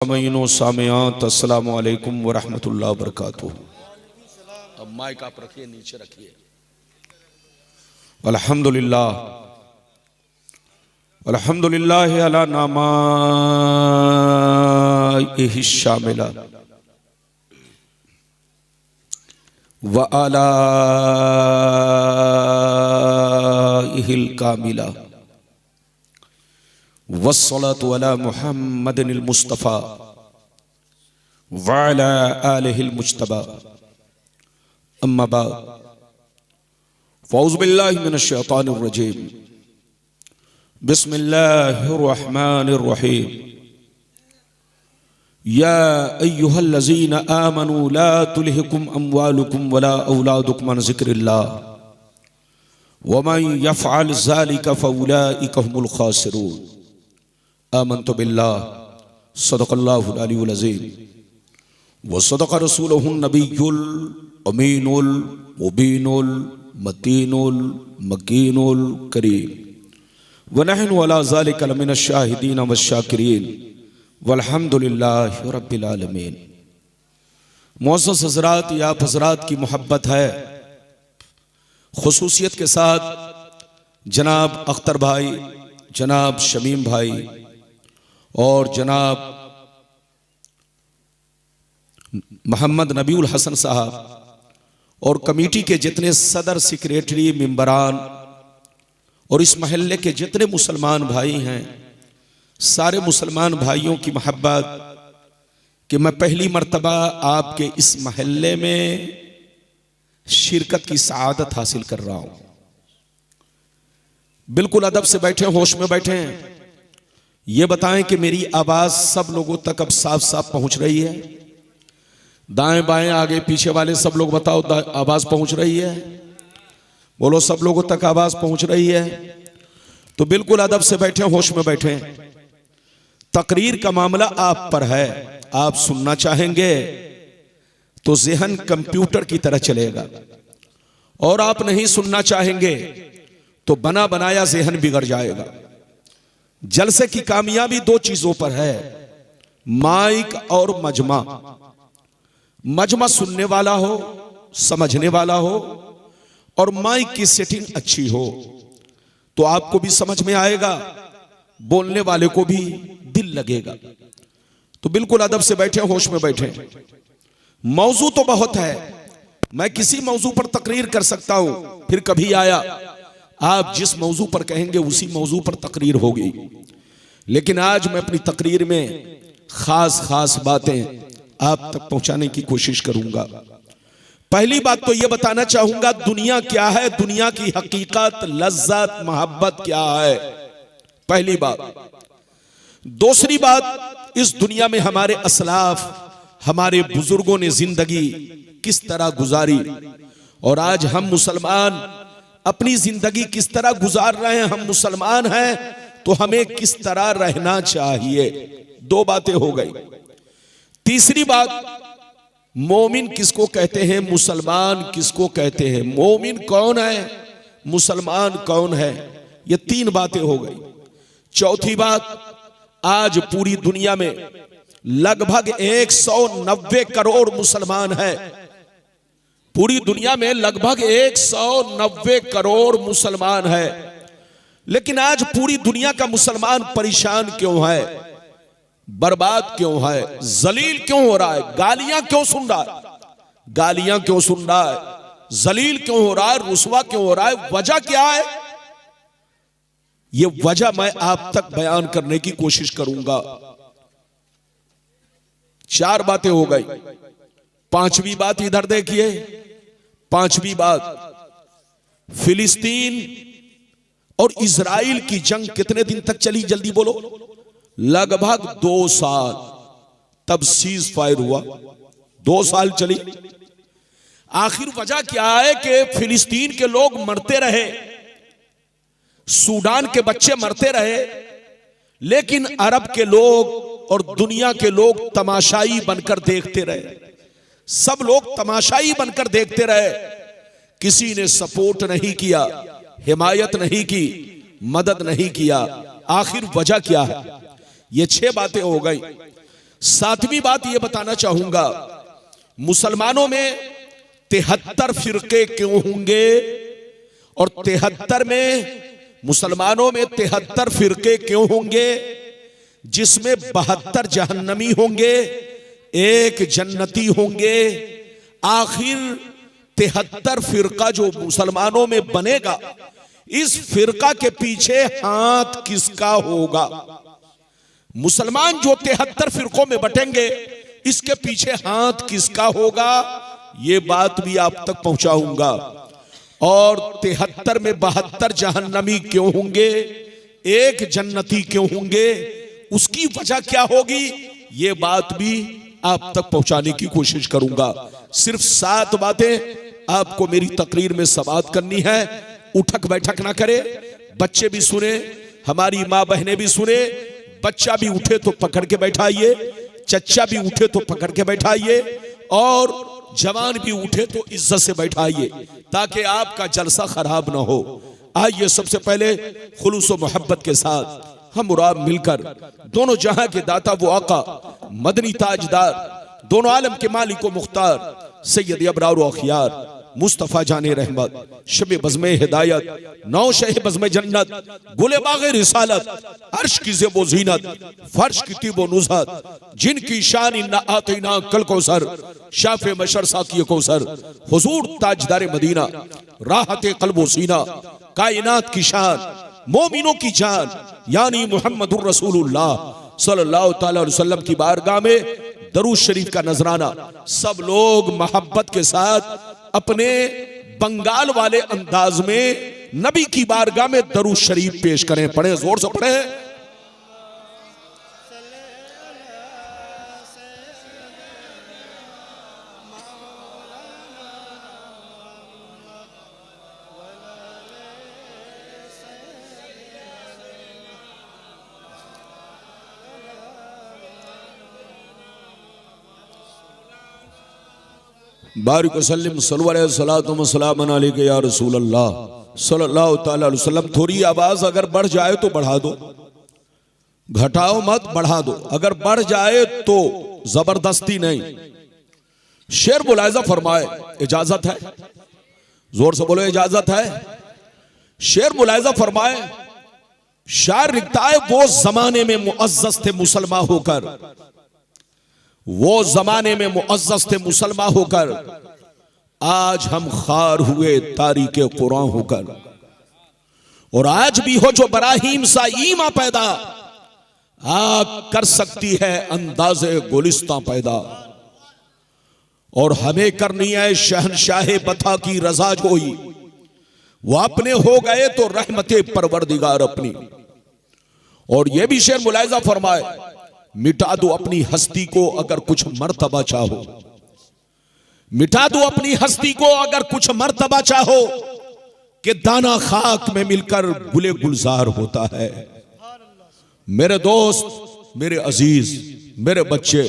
सामीन व सामियात, अस्सलामु अलैकुम व रहमतुल्लाहि व बरकातुहू। अब माइक आप रखिए, नीचे रखिए। अल्हम्दुलिल्लाह अल्हम्दुलिल्लाह अला नामाइहि शामिला व आलाइहिल कामिला वस्सलातु अला मुहम्मदिल मुस्तफ़ा व अला आलिहिल मुज्तबा। अम्मा बाद, फ़ौज़ु बिल्लाहि मिनश शैतानिर रजीम। बिस्मिल्लाहिर रहमानिर रहीम। या अय्युहल्लज़ीना आमनू ला तुल्हिकुम अम्वालुकुम वला औलादुकुम अन ज़िक्रिल्लाह वमन यफ़अल ज़ालिका फ़उलाइका हुमुल ख़ासिरून। आमन्तु बिल्लाह सदक़ल्लाहुल अलीयुल अज़ीम व सदक़ रसूलुहुन नबियुल अमीनुल मुबीनुल मतीनुल मकीनुल करीम व नहनु अला ज़ालिका लमिनश शाहिदीन वश्शाकिरीन वल्हम्दुलिल्लाहि रब्बिल आलमीन। मुअज़्ज़ज़ हज़रात, या हज़रात की मोहब्बत है, खुसूसियत के साथ जनाब अख्तर भाई, जनाब शमीम भाई और जनाब मोहम्मद नबीउल हसन साहब और कमेटी के जितने सदर, सेक्रेटरी, मेंबरान और इस महल्ले के जितने मुसलमान भाई हैं, सारे मुसलमान भाइयों की मोहब्बत कि मैं पहली मर्तबा आपके इस महल्ले में शिरकत की सआदत हासिल कर रहा हूं। बिल्कुल अदब से बैठे, होश में बैठे हैं। ये बताएं कि मेरी आवाज सब लोगों तक अब साफ साफ पहुंच रही है? दाएं बाएं आगे पीछे वाले सब लोग बताओ, आवाज पहुंच रही है? बोलो, सब लोगों तक आवाज पहुंच रही है? तो बिल्कुल अदब से बैठे, होश में बैठे। तकरीर का मामला आप पर है। आप सुनना चाहेंगे तो ज़हन कंप्यूटर की तरह चलेगा, और आप नहीं सुनना चाहेंगे तो बना बनाया ज़हन बिगड़ जाएगा। जलसे की कामयाबी दो चीजों पर है, माइक और मजमा। मजमा सुनने वाला हो, समझने वाला हो, और माइक की सेटिंग अच्छी हो तो आपको भी समझ में आएगा, बोलने वाले को भी दिल लगेगा। तो बिल्कुल अदब से बैठे, होश में बैठे। मौजू तो बहुत है, मैं किसी मौजू पर तकरीर कर सकता हूं, फिर कभी आया आप जिस मौजू पर कहेंगे उसी मौजू पर तकरीर होगी। लेकिन आज मैं अपनी तकरीर में खास खास बातें आप तक पहुंचाने की कोशिश करूंगा। पहली बात तो यह बताना चाहूंगा, दुनिया क्या है, दुनिया की हकीकत, लज्जत, मोहब्बत क्या है, पहली बात। दूसरी बात, इस दुनिया में हमारे असलाफ, हमारे बुजुर्गों ने जिंदगी किस तरह गुजारी, और आज हम मुसलमान अपनी जिंदगी किस तरह गुजार रहे हैं। हम मुसलमान हैं तो हमें किस तरह रहना चाहिए। दो बातें हो गई। तीसरी बात, मोमिन किसको कहते हैं, मुसलमान किसको कहते हैं, मोमिन कौन है, मुसलमान कौन है, ये तीन बातें हो गई। चौथी बात, आज पूरी दुनिया में लगभग 190 करोड़ मुसलमान है। पूरी दुनिया में लगभग 190 करोड़ मुसलमान है, लेकिन आज पूरी दुनिया का मुसलमान परेशान क्यों है, बर्बाद क्यों है, जलील क्यों हो रहा है, गालियां क्यों सुन रहा है, गालियां क्यों सुन रहा है, जलील क्यों हो रहा है, रुसवा क्यों हो रहा है, वजह क्या है? ये वजह मैं आप तक बयान करने की कोशिश करूंगा। चार बातें हो गई। पांचवी बात इधर देखिए। पांचवी बात, फिलिस्तीन और इजराइल की जंग कितने दिन तक चली, जल्दी बोलो? लगभग 2 साल। तब सीज फायर हुआ, 2 साल चली। आखिर वजह क्या है कि फिलिस्तीन के लोग मरते रहे, सूडान के बच्चे मरते रहे, लेकिन अरब के लोग और दुनिया के लोग तमाशाई बनकर देखते रहे। सब लोग तमाशाई बनकर देखते रहे, किसी ने सपोर्ट नहीं किया, हिमायत नहीं की, मदद नहीं किया। आखिर वजह क्या है? ये 6 बातें हो गई। सातवीं बात यह बताना चाहूंगा, मुसलमानों में 73 फिरके क्यों होंगे, और 73 में मुसलमानों में 73 फिरके क्यों होंगे, जिसमें 72 जहन्नमी होंगे, एक जन्नती होंगे। आखिर 73 फिरका जो मुसलमानों में बनेगा, इस फिरका के पीछे हाथ किसका होगा? मुसलमान जो 73 फिरकों में बटेंगे, इसके पीछे हाथ किसका होगा, ये बात भी आप तक पहुंचाऊंगा। और 73 में 72 जहन्नमी क्यों होंगे, एक जन्नती क्यों होंगे, उसकी वजह क्या होगी, ये बात भी आप तक पहुंचाने की कोशिश करूंगा। सिर्फ 7 बातें आपको मेरी तकरीर में समाअत करनी है। उठक बैठक ना करे, बच्चे भी सुने, हमारी माँ बहनें भी सुने। बच्चा भी उठे तो पकड़ के बैठाइए, चच्चा भी उठे तो पकड़ के बैठाइए, और जवान भी उठे तो इज्जत से बैठाइए, ताकि आपका जलसा खराब ना हो। आइए सबसे पहले खुलूस और मोहब्बत के साथ हम और आप मिलकर दोनों जहां के दाता वो आका, मदनी ताजदार, दोनों आलम के मालिक व मुख्तार, सैयद अबरार व अखियार मुस्तफा जाने रहमत, शब बज़्मे हिदायत, नौ शह बज़्मे जन्नत, गुले बाग़े रिसालत, अर्श की ज़ेबो ज़ीनत, फर्श की तीबो नुज़हत, जिनकी शान इन्ना आतीना कल कौसर, शाफ़े मशर साक़ी कौसर, हुज़ूर ताजदार मदीना, राहते क़ल्ब व सीना, कायनात की शान, मोमिनों की जान, यानी मुहम्मदुर रसूलुल्लाह सल्लल्लाहु तआला अलैहि वसल्लम की बारगाह में दरूद शरीफ का नजराना। सब लोग मोहब्बत के साथ अपने बंगाल वाले अंदाज में नबी की बारगाह में दरूद शरीफ पेश करें। पढ़े, जोर से पढ़े। बारिक वसल्लम सल्लल्लाहु अलैहि या रसूल अल्लाह सल्लल्लाहु तआला अलैहि वसल्लम। थोड़ी आवाज अगर बढ़ जाए तो बढ़ा दो, घटाओ मत, बढ़ा दो। अगर बढ़ जाए तो जबरदस्ती नहीं। शेर मुलाहिजा फरमाए, इजाजत है? जोर से बोलो, इजाजत है? शेर मुलाहिजा फरमाए, शायर लिखता है, वो जमाने में मुअज़्ज़ज़ थे मुसलमान होकर, वो जमाने में मुअज़्ज़ज़ थे मुसलमान होकर, आज हम खार हुए तारीके कुरान होकर। और आज भी हो जो बराहीम सा ईमा पैदा, आग कर सकती है अंदाज़े गुलिस्तां पैदा। और हमें करनी है शहनशाहे बता की रजा जोई, वो अपने हो गए तो रहमते परवरदिगार अपनी। और ये भी शेर मुलाहिजा फरमाए, मिटा दो अपनी हस्ती को अगर कुछ मर्तबा चाहो, मिटा दो अपनी हस्ती को अगर कुछ मर्तबा चाहो, कि दाना खाक में मिलकर गुले गुलजार होता है। मेरे दोस्त, मेरे अजीज, मेरे बच्चे,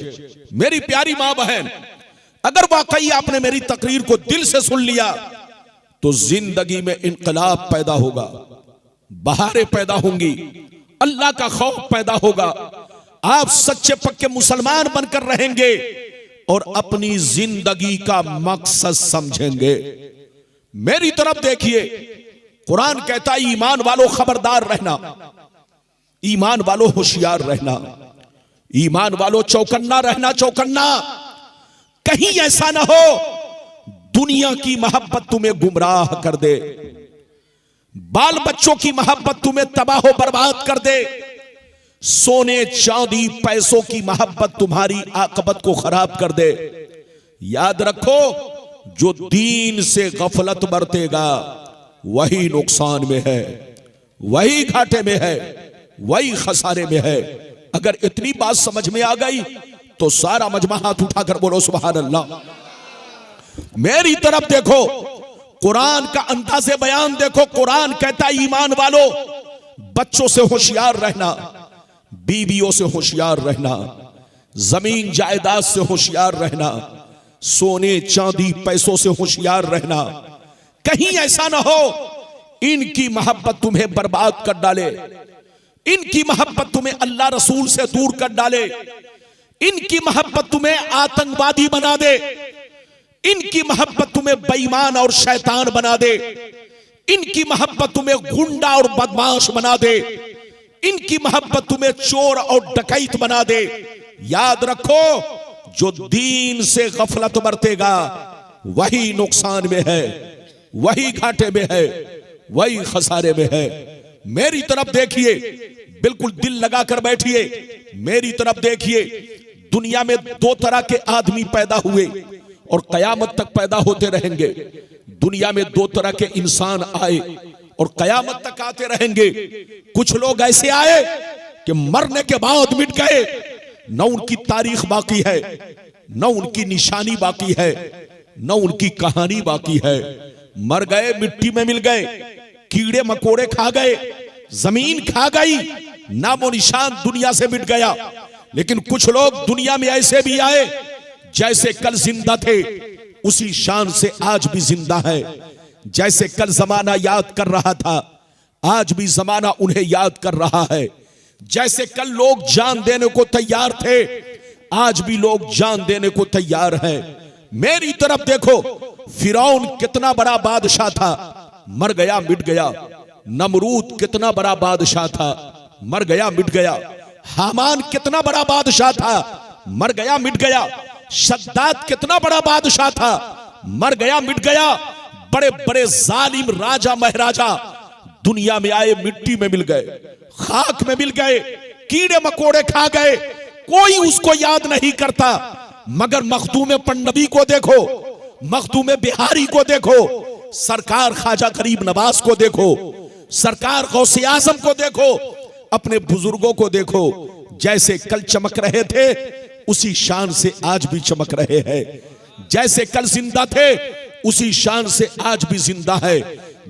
मेरी प्यारी मां बहन, अगर वाकई आपने मेरी तकरीर को दिल से सुन लिया तो जिंदगी में इनकलाब पैदा होगा, बहारें पैदा होंगी, अल्लाह का खौफ पैदा होगा। आप सच्चे पक्के मुसलमान बनकर रहेंगे और अपनी जिंदगी का मकसद समझेंगे। मेरी तरफ देखिए, कुरान कहता है, ईमान वालों खबरदार रहना, ईमान वालों होशियार रहना, ईमान वालों चौकन्ना रहना, चौकन्ना। कहीं ऐसा ना हो दुनिया की मोहब्बत तुम्हें गुमराह कर दे, बाल बच्चों की मोहब्बत तुम्हें तबाह बर्बाद कर दे, सोने चांदी पैसों की मोहब्बत तुम्हारी आकबत को खराब कर दे। याद रखो, जो दीन से गफलत बरतेगा वही नुकसान में है, वही घाटे में है, वही खसारे में है। अगर इतनी बात समझ में आ गई तो सारा मजमा हाथ उठाकर बोलो सुभान अल्लाह। मेरी तरफ देखो, कुरान का अंदाज़े बयान देखो। कुरान कहता है, ईमान वालों बच्चों से होशियार रहना, बीवियों से होशियार रहना, जमीन जायदाद से होशियार रहना, सोने चांदी पैसों से होशियार रहना। कहीं ऐसा ना हो इनकी मोहब्बत तुम्हें बर्बाद कर डाले, इनकी मोहब्बत तुम्हें अल्लाह रसूल से दूर कर डाले, इनकी मोहब्बत तुम्हें आतंकवादी बना दे, इनकी मोहब्बत तुम्हें बेईमान और शैतान बना दे, इनकी मोहब्बत तुम्हें गुंडा और बदमाश बना दे, इनकी मोहब्बत तुम्हें चोर और डकैत बना दे। याद रखो, जो दीन से गफलत बरतेगा वही नुकसान में है, वही घाटे में है, वही खसारे में है। मेरी तरफ देखिए, बिल्कुल दिल लगा कर बैठिए, मेरी तरफ देखिए। दुनिया में दो तरह के आदमी पैदा हुए और कयामत तक पैदा होते रहेंगे। दुनिया में दो तरह के इंसान आए और कयामत तक आते रहेंगे। कुछ लोग ऐसे आए कि मरने के बाद मिट गए, न उनकी तारीख बाकी है, न उनकी निशानी बाकी है, न उनकी कहानी बाकी है। मर गए, मिट्टी में मिल गए, कीड़े मकोड़े खा गए, जमीन खा गई, नामो निशान दुनिया से मिट गया। लेकिन कुछ लोग दुनिया में ऐसे भी आए जैसे कल जिंदा थे, उसी शान से आज भी जिंदा है। जैसे कल जमाना याद कर रहा था, आज भी जमाना उन्हें याद कर रहा है। जैसे कल लोग जान देने को तैयार थे, आज भी लोग जान देने को तैयार है। मेरी तरफ देखो, फिरौन कितना बड़ा बादशाह था, मर गया, मिट गया। नमरूद कितना बड़ा बादशाह था, मर गया, मिट गया। हामान कितना बड़ा बादशाह था, मर गया, मिट गया। शद्दाद कितना बड़ा बादशाह था, मर गया, मिट गया। बड़े बड़े जालिम राजा महाराजा दुनिया में आए, मिट्टी में मिल गए, खाक में मिल गए, कीड़े मकोड़े खा गए, कोई उसको याद नहीं करता। मगर मखदूम पंडवी को देखो, मखदूम बिहारी को देखो, सरकार ख्वाजा गरीब नवाज को देखो, सरकार गौसे आजम को देखो, अपने बुजुर्गों को देखो। जैसे कल चमक रहे थे उसी शान से आज भी चमक रहे हैं। जैसे कल जिंदा थे उसी शान से आज भी जिंदा है।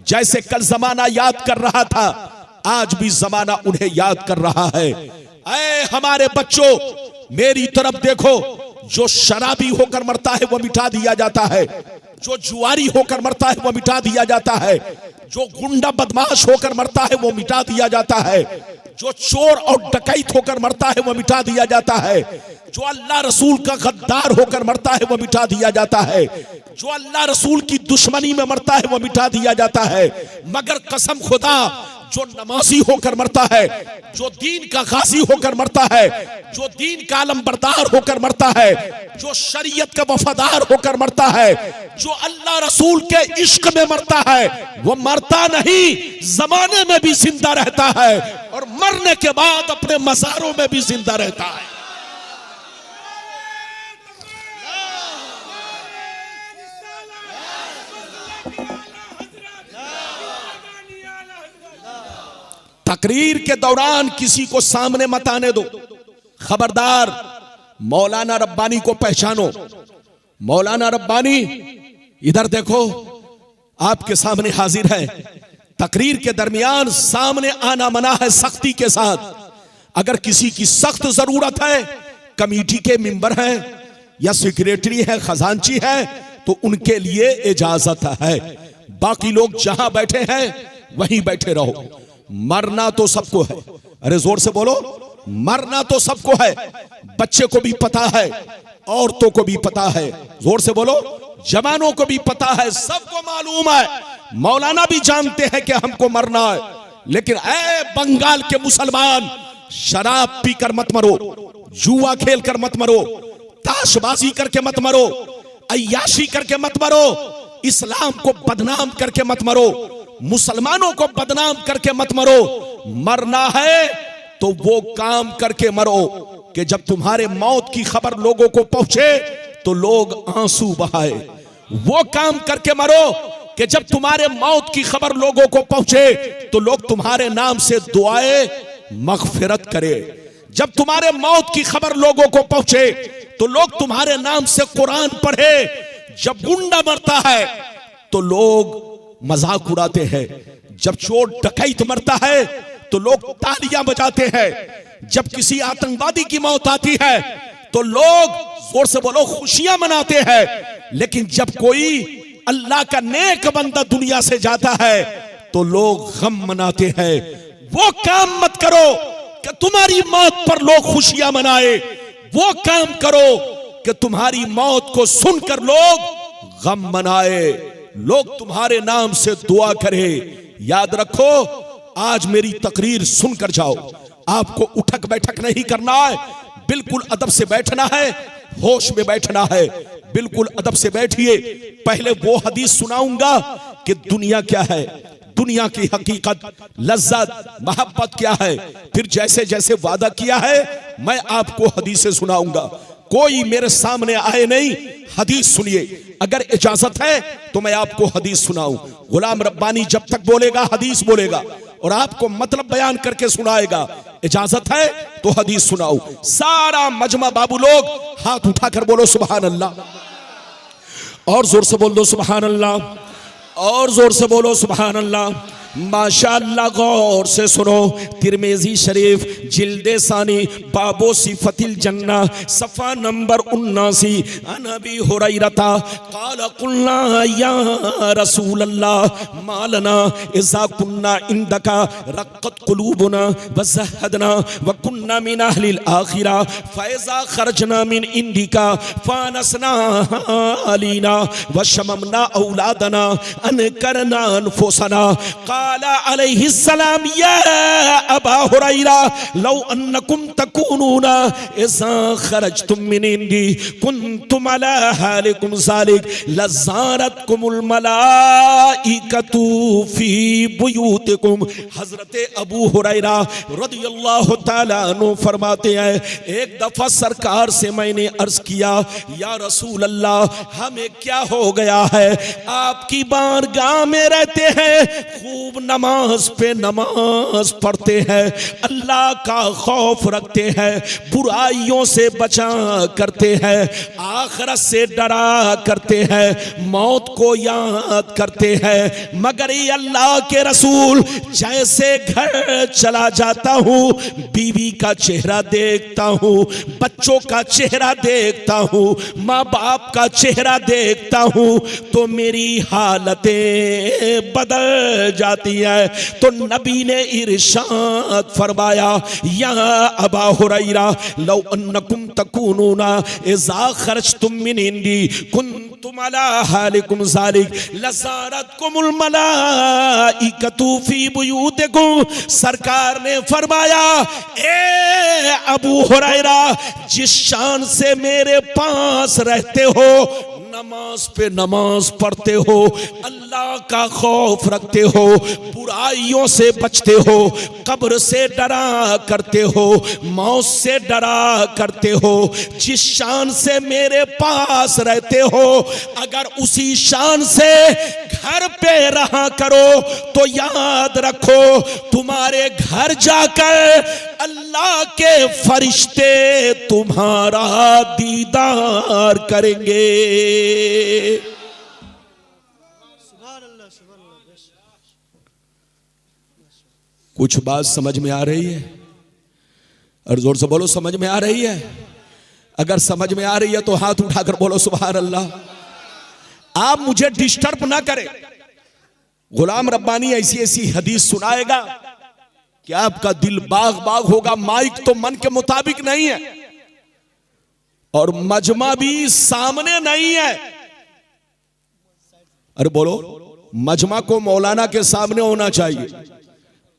जैसे कल जमाना याद कर रहा था, आज भी जमाना उन्हें याद कर रहा है। ऐ हमारे बच्चों, मेरी तरफ देखो, जो शराबी होकर मरता है वो मिटा दिया जाता है, जो जुआरी होकर मरता है वो मिटा दिया जाता है, जो गुंडा बदमाश होकर मरता है वो मिटा दिया जाता है, जो चोर और डकैत होकर मरता है वो मिटा दिया जाता है, जो अल्लाह रसूल का गद्दार होकर मरता है वो मिटा दिया जाता है, जो अल्लाह रसूल की दुश्मनी में मरता है वो मिटा दिया जाता है। मगर कसम खुदा, जो नमाजी होकर मरता है, जो दीन का गाजी होकर मरता है, जो दीन का अलमबरदार होकर मरता है, जो शरीयत का वफादार होकर मरता है, जो अल्लाह रसूल के इश्क में मरता है, वो मरता नहीं, जमाने में भी जिंदा रहता है और मरने के बाद अपने मज़ारों में भी जिंदा रहता है। तकरीर के दौरान किसी को सामने मत आने दो, खबरदार। मौलाना रब्बानी को पहचानो। मौलाना रब्बानी इधर देखो, आपके सामने हाजिर है। तकरीर के दरमियान सामने आना मना है सख्ती के साथ। अगर किसी की सख्त जरूरत है, कमेटी के मेंबर हैं या सेक्रेटरी है, खजांची है, तो उनके लिए इजाजत है। बाकी लोग जहां बैठे हैं वहीं बैठे रहो। मरना तो सबको है, अरे जोर से बोलो, मरना तो सबको है। बच्चे को भी पता है, औरतों को भी पता है, जोर से बोलो, जवानों को भी पता है, सबको मालूम है। मौलाना भी जानते हैं कि हमको मरना है। लेकिन ऐ बंगाल के मुसलमान, शराब पीकर मत मरो, जुआ खेल कर मत मरो, ताशबाजी करके मत मरो, अय्याशी करके मत मरो, इस्लाम को बदनाम करके मत मरो, मुसलमानों को बदनाम करके मत मरो। मरना है तो वो काम करके मरो कि जब तुम्हारे मौत की खबर लोगों को पहुंचे तो लोग आंसू बहाए। वो काम करके मरो कि जब तुम्हारे मौत की खबर लोगों को पहुंचे तो लोग तुम्हारे नाम से दुआएं मगफिरत करे। जब तुम्हारे मौत की खबर लोगों को पहुंचे तो लोग तुम्हारे नाम से कुरान पढ़े। जब गुंडा मरता है तो लोग मजाक उड़ाते हैं, जब चोर डकैत मरता है तो लोग तालियां बजाते हैं, जब किसी आतंकवादी की मौत आती है तो लोग जोर से बोलो खुशियां मनाते हैं। लेकिन जब कोई अल्लाह का नेक बंदा दुनिया से जाता है तो लोग गम मनाते हैं। वो काम मत करो कि तुम्हारी मौत पर लोग खुशियां मनाए। वो काम करो कि तुम्हारी मौत को सुनकर लोग गम मनाए, लोग तुम्हारे नाम से दुआ करे। याद रखो, आज मेरी तकरीर सुनकर जाओ। आपको उठक बैठक नहीं करना है, बिल्कुल अदब से बैठना है, होश में बैठना है, बिल्कुल अदब से बैठिए। पहले वो हदीस सुनाऊंगा कि दुनिया क्या है, दुनिया की हकीकत, लज्जत, मोहब्बत क्या है। फिर जैसे जैसे वादा किया है मैं आपको हदीसें सुनाऊंगा। कोई मेरे सामने आए नहीं, हदीस सुनिए। अगर इजाजत है तो मैं आपको हदीस सुनाऊं। गुलाम रब्बानी जब तक बोलेगा हदीस बोलेगा और आपको मतलब बयान करके सुनाएगा। इजाजत है तो हदीस सुनाऊं। सारा मजमा बाबू लोग हाथ उठाकर बोलो सुभान अल्लाह, और जोर से बोल दो सुभान अल्लाह, और जोर से बोलो सुभान अल्लाह। माशाअल्लाह, गौर से सुनो। तिरमिज़ी शरीफ जिल्दे सानी बाबो सिफतिल जन्ना सफ़ा नंबर 79। अनबी हुरैरता क़ाल क़ुलना या रसूल अल्लाह मा लना इज़ा कुन्ना इंदका रक़्क़त क़ुलूबुना व ज़हदना व कुन्ना मिन अहलिल आखिरा फ़इज़ा ख़रजना मिन इंदिका फ़ानसना अलीना व शममना औलादना अनकरना अनफुसना। क़ाला अलैहिस्सलाम या अबा हुरैरा लौ अन्नकुम तकूनूना इज़ा ख़रजतुम मिन इंदी कुन्तुम अला हालिकुम ज़ालिक लज़ारतकुमुल मलाइकतु फ़ी बुयूतिकुम। हज़रत अबू हुरैरा रज़ियल्लाहु ताला अन्हु फरमाते हैं, एक दफ़ा सरकार से मैंने अर्ज़ किया, या रसूल अल्लाह हमें क्या हो गया है, आपकी बारगाह में रहते हैं, खूब नमाज पे नमाज पढ़ते हैं, अल्लाह का खौफ रखते हैं, बुराइयों से बचा करते हैं, आखिरत से डरा करते हैं, मौत को याद करते हैं। मगर ये अल्लाह के रसूल जैसे घर चला जाता हूँ, बीवी का चेहरा देखता हूँ, बच्चों का चेहरा देखता हूँ, माँ बाप का चेहरा देखता हूँ, तो मेरी हालतें बदल जाती है। तो नबी ने इरशाद फरमाया, या अबा हुरैरा लौ अन्नकुम तकूनूना इज़ा खरजतुम मिन इंदी कुन्तुम अला हालिकुम ज़ालिक लज़ारतकुमुल मलाइकतु फ़ी बुयूतिकुम। सरकार ने फरमाया, ए अबू हुरैरा, जिस शान से मेरे पास रहते हो, नमाज पे नमाज पढ़ते हो, अल्लाह का खौफ रखते हो, बुराइयों से बचते हो, कब्र से डरा करते हो, मौत से डरा करते हो, जिस शान से मेरे पास रहते हो, अगर उसी शान से घर पे रहा करो तो याद रखो तुम्हारे घर जाकर अल्लाह के फरिश्ते तुम्हारा दीदार करेंगे। कुछ बात समझ में आ रही है? और जोर से बोलो समझ में आ रही है? अगर समझ में आ रही है तो हाथ उठाकर बोलो सुभान अल्लाह। आप मुझे डिस्टर्ब ना करें। गुलाम रब्बानी ऐसी ऐसी हदीस सुनाएगा कि आपका दिल बाग बाग होगा। माइक तो मन के मुताबिक नहीं है और मजमा भी सामने नहीं है। अरे बोलो, मजमा को मौलाना के सामने होना चाहिए।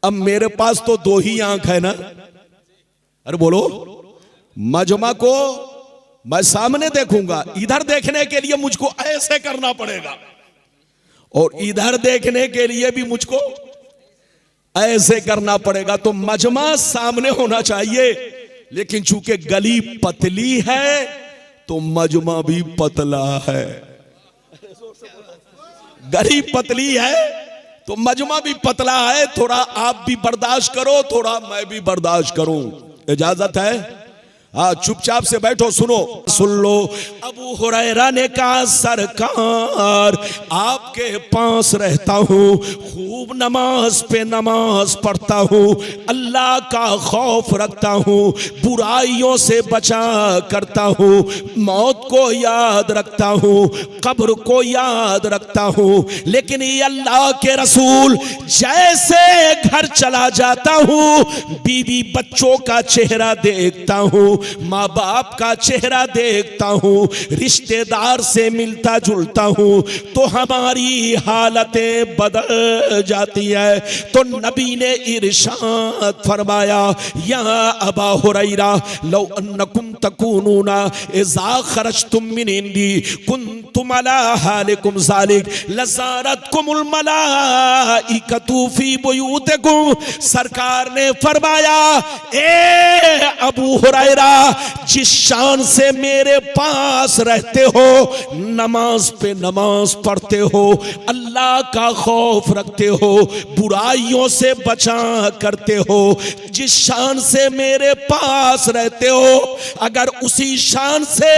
अब मेरे पास तो दो ही आंख है ना। अरे बोलो, मजमा को मैं सामने देखूंगा, इधर देखने के लिए मुझको ऐसे करना पड़ेगा और इधर देखने के लिए भी मुझको ऐसे करना पड़ेगा। तो मजमा सामने होना चाहिए, लेकिन चूंकि गली पतली है तो मजमा भी पतला है। गली पतली है तो मजमा भी पतला है। थोड़ा आप भी बर्दाश्त करो, थोड़ा मैं भी बर्दाश्त करूं। इजाजत है? हाँ, चुपचाप से बैठो, सुनो सुन लो। अबू हुरैरा ने कहा, सरकार आपके पास रहता हूँ, खूब नमाज पे नमाज पढ़ता हूँ, अल्लाह का खौफ रखता हूँ, बुराइयों से बचा करता हूँ, मौत को याद रखता हूँ, कब्र को याद रखता हूँ। लेकिन ये अल्लाह के रसूल जैसे घर चला जाता हूँ, बीवी बच्चों का चेहरा देखता हूँ, हूँ, माँ बाप का चेहरा देखता हूँ, रिश्तेदार से मिलता जुलता हूँ, तो हमारी हालतें बदल जाती है। तो नबी ने इरशाद फरमाया, या अबा हुरैरा लौ अन्नकुम तकूनूना इज़ा खरजतुम मिन इंदी कुंतुम अला हालिकुम ज़ालिक लज़ारतकुमुल मलाइकतु फी बुयूतिकुम। सरकार ने फरमाया, ए अबू हुरैरा, जिस शान से मेरे पास रहते हो, नमाज पे नमाज पढ़ते हो, अल्लाह का खौफ रखते हो, बुराइयों से बचा करते हो, जिस शान से मेरे पास रहते हो, अगर उसी शान से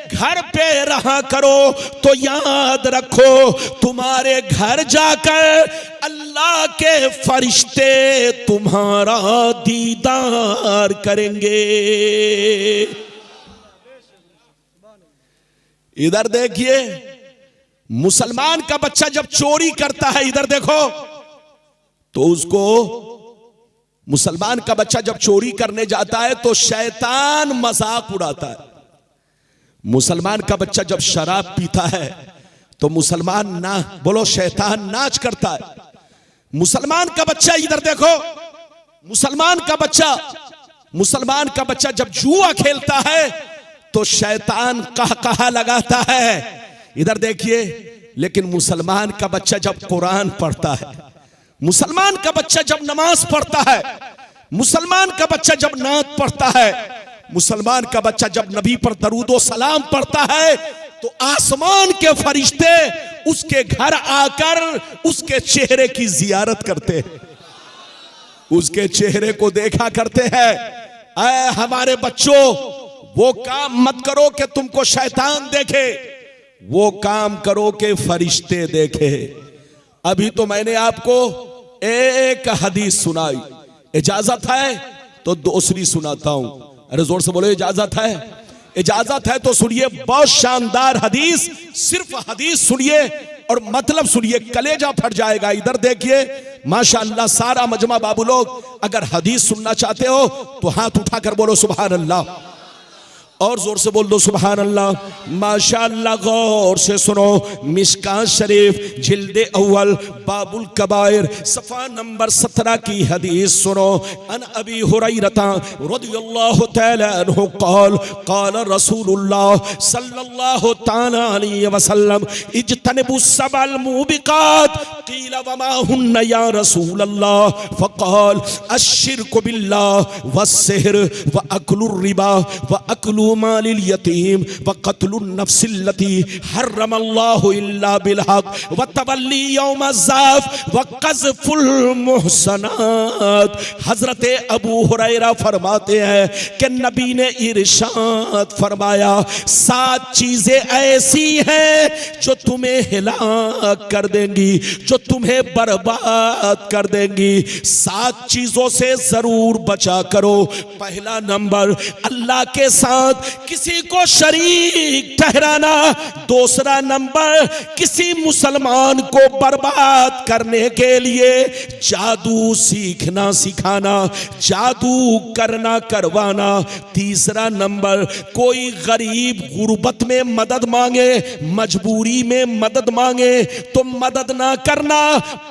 घर पे रहा करो तो याद रखो तुम्हारे घर जाकर अल्लाह के फरिश्ते तुम्हारा दीदार करेंगे। इधर देखिए, मुसलमान का बच्चा जब चोरी करता है, इधर देखो, तो उसको, मुसलमान का बच्चा जब चोरी करने जाता है तो शैतान मजाक उड़ाता है। मुसलमान का बच्चा जब शराब पीता है तो मुसलमान ना बोलो शैतान नाच करता है। मुसलमान का बच्चा, इधर देखो, मुसलमान का बच्चा जब जुआ खेलता है तो शैतान कहा लगाता है। इधर देखिए, लेकिन मुसलमान का बच्चा जब कुरान पढ़ता है, मुसलमान का बच्चा जब नमाज पढ़ता है, मुसलमान का बच्चा जब नात पढ़ता है, मुसलमान का बच्चा जब नबी पर दरूदो सलाम पढ़ता है, तो आसमान के फरिश्ते उसके घर आकर उसके चेहरे की जियारत करते हैं, उसके चेहरे को देखा करते हैं। ऐ हमारे बच्चों, वो काम मत करो कि तुमको शैतान देखे, वो काम करो कि फरिश्ते देखे। अभी तो मैंने आपको एक हदीस सुनाई, इजाजत है तो दूसरी सुनाता हूं। अरे जोर से बोलो, इजाजत है? इजाजत है तो सुनिए, बहुत शानदार हदीस, सिर्फ हदीस सुनिए और मतलब सुनिए, कलेजा फट जाएगा। इधर देखिए, माशाअल्लाह सारा मजमा बाबू लोग, अगर हदीस सुनना चाहते हो तो हाथ उठाकर बोलो सुभान अल्लाह, और जोर से बोल दो सुभान अल्लाह। माशाअल्लाह, गौर से सुनो, मिशकात शरीफ जिल्दे अव्वल बाबुल कबायर सफा नंबर 17 की हदीस सुनो। अन अबी हुरैरता रदियल्लाहु तआला अन्हु क़ाल क़ाल रसूलुल्लाह सल्लल्लाहु तआला अलैहि वसल्लम इज्तनिबु सबल मुबिकात क़ील वमा हुन्ना या रसूलल्लाह फ़क़ाल अश्शिरकु बिल्लाह वस्सिहर व अक्लुर रिबा व अक्लु मालिल यतीम व क़त्लुन नफ्सिल्लती हर्रमल्लाहु इल्ला बिलहक़ व तवल्ली यौम ज़ाफ़ व क़ज़्फ़ुल मुहसनात। हज़रत अबू हुरैरा फरमाते हैं कि नबी ने इरशाद फरमाया, 7 चीजें ऐसी हैं जो तुम्हें हिलाक कर देंगी, जो तुम्हें बर्बाद कर देंगी। 7 चीजों से जरूर बचा करो। पहला नंबर, अल्लाह के साथ किसी को शरीक ठहराना। दूसरा नंबर, किसी मुसलमान को बर्बाद करने के लिए जादू सीखना सिखाना, जादू करना करवाना। तीसरा नंबर, कोई गरीब गुर्बत में मदद मांगे, मजबूरी में मदद मांगे तो मदद ना करना,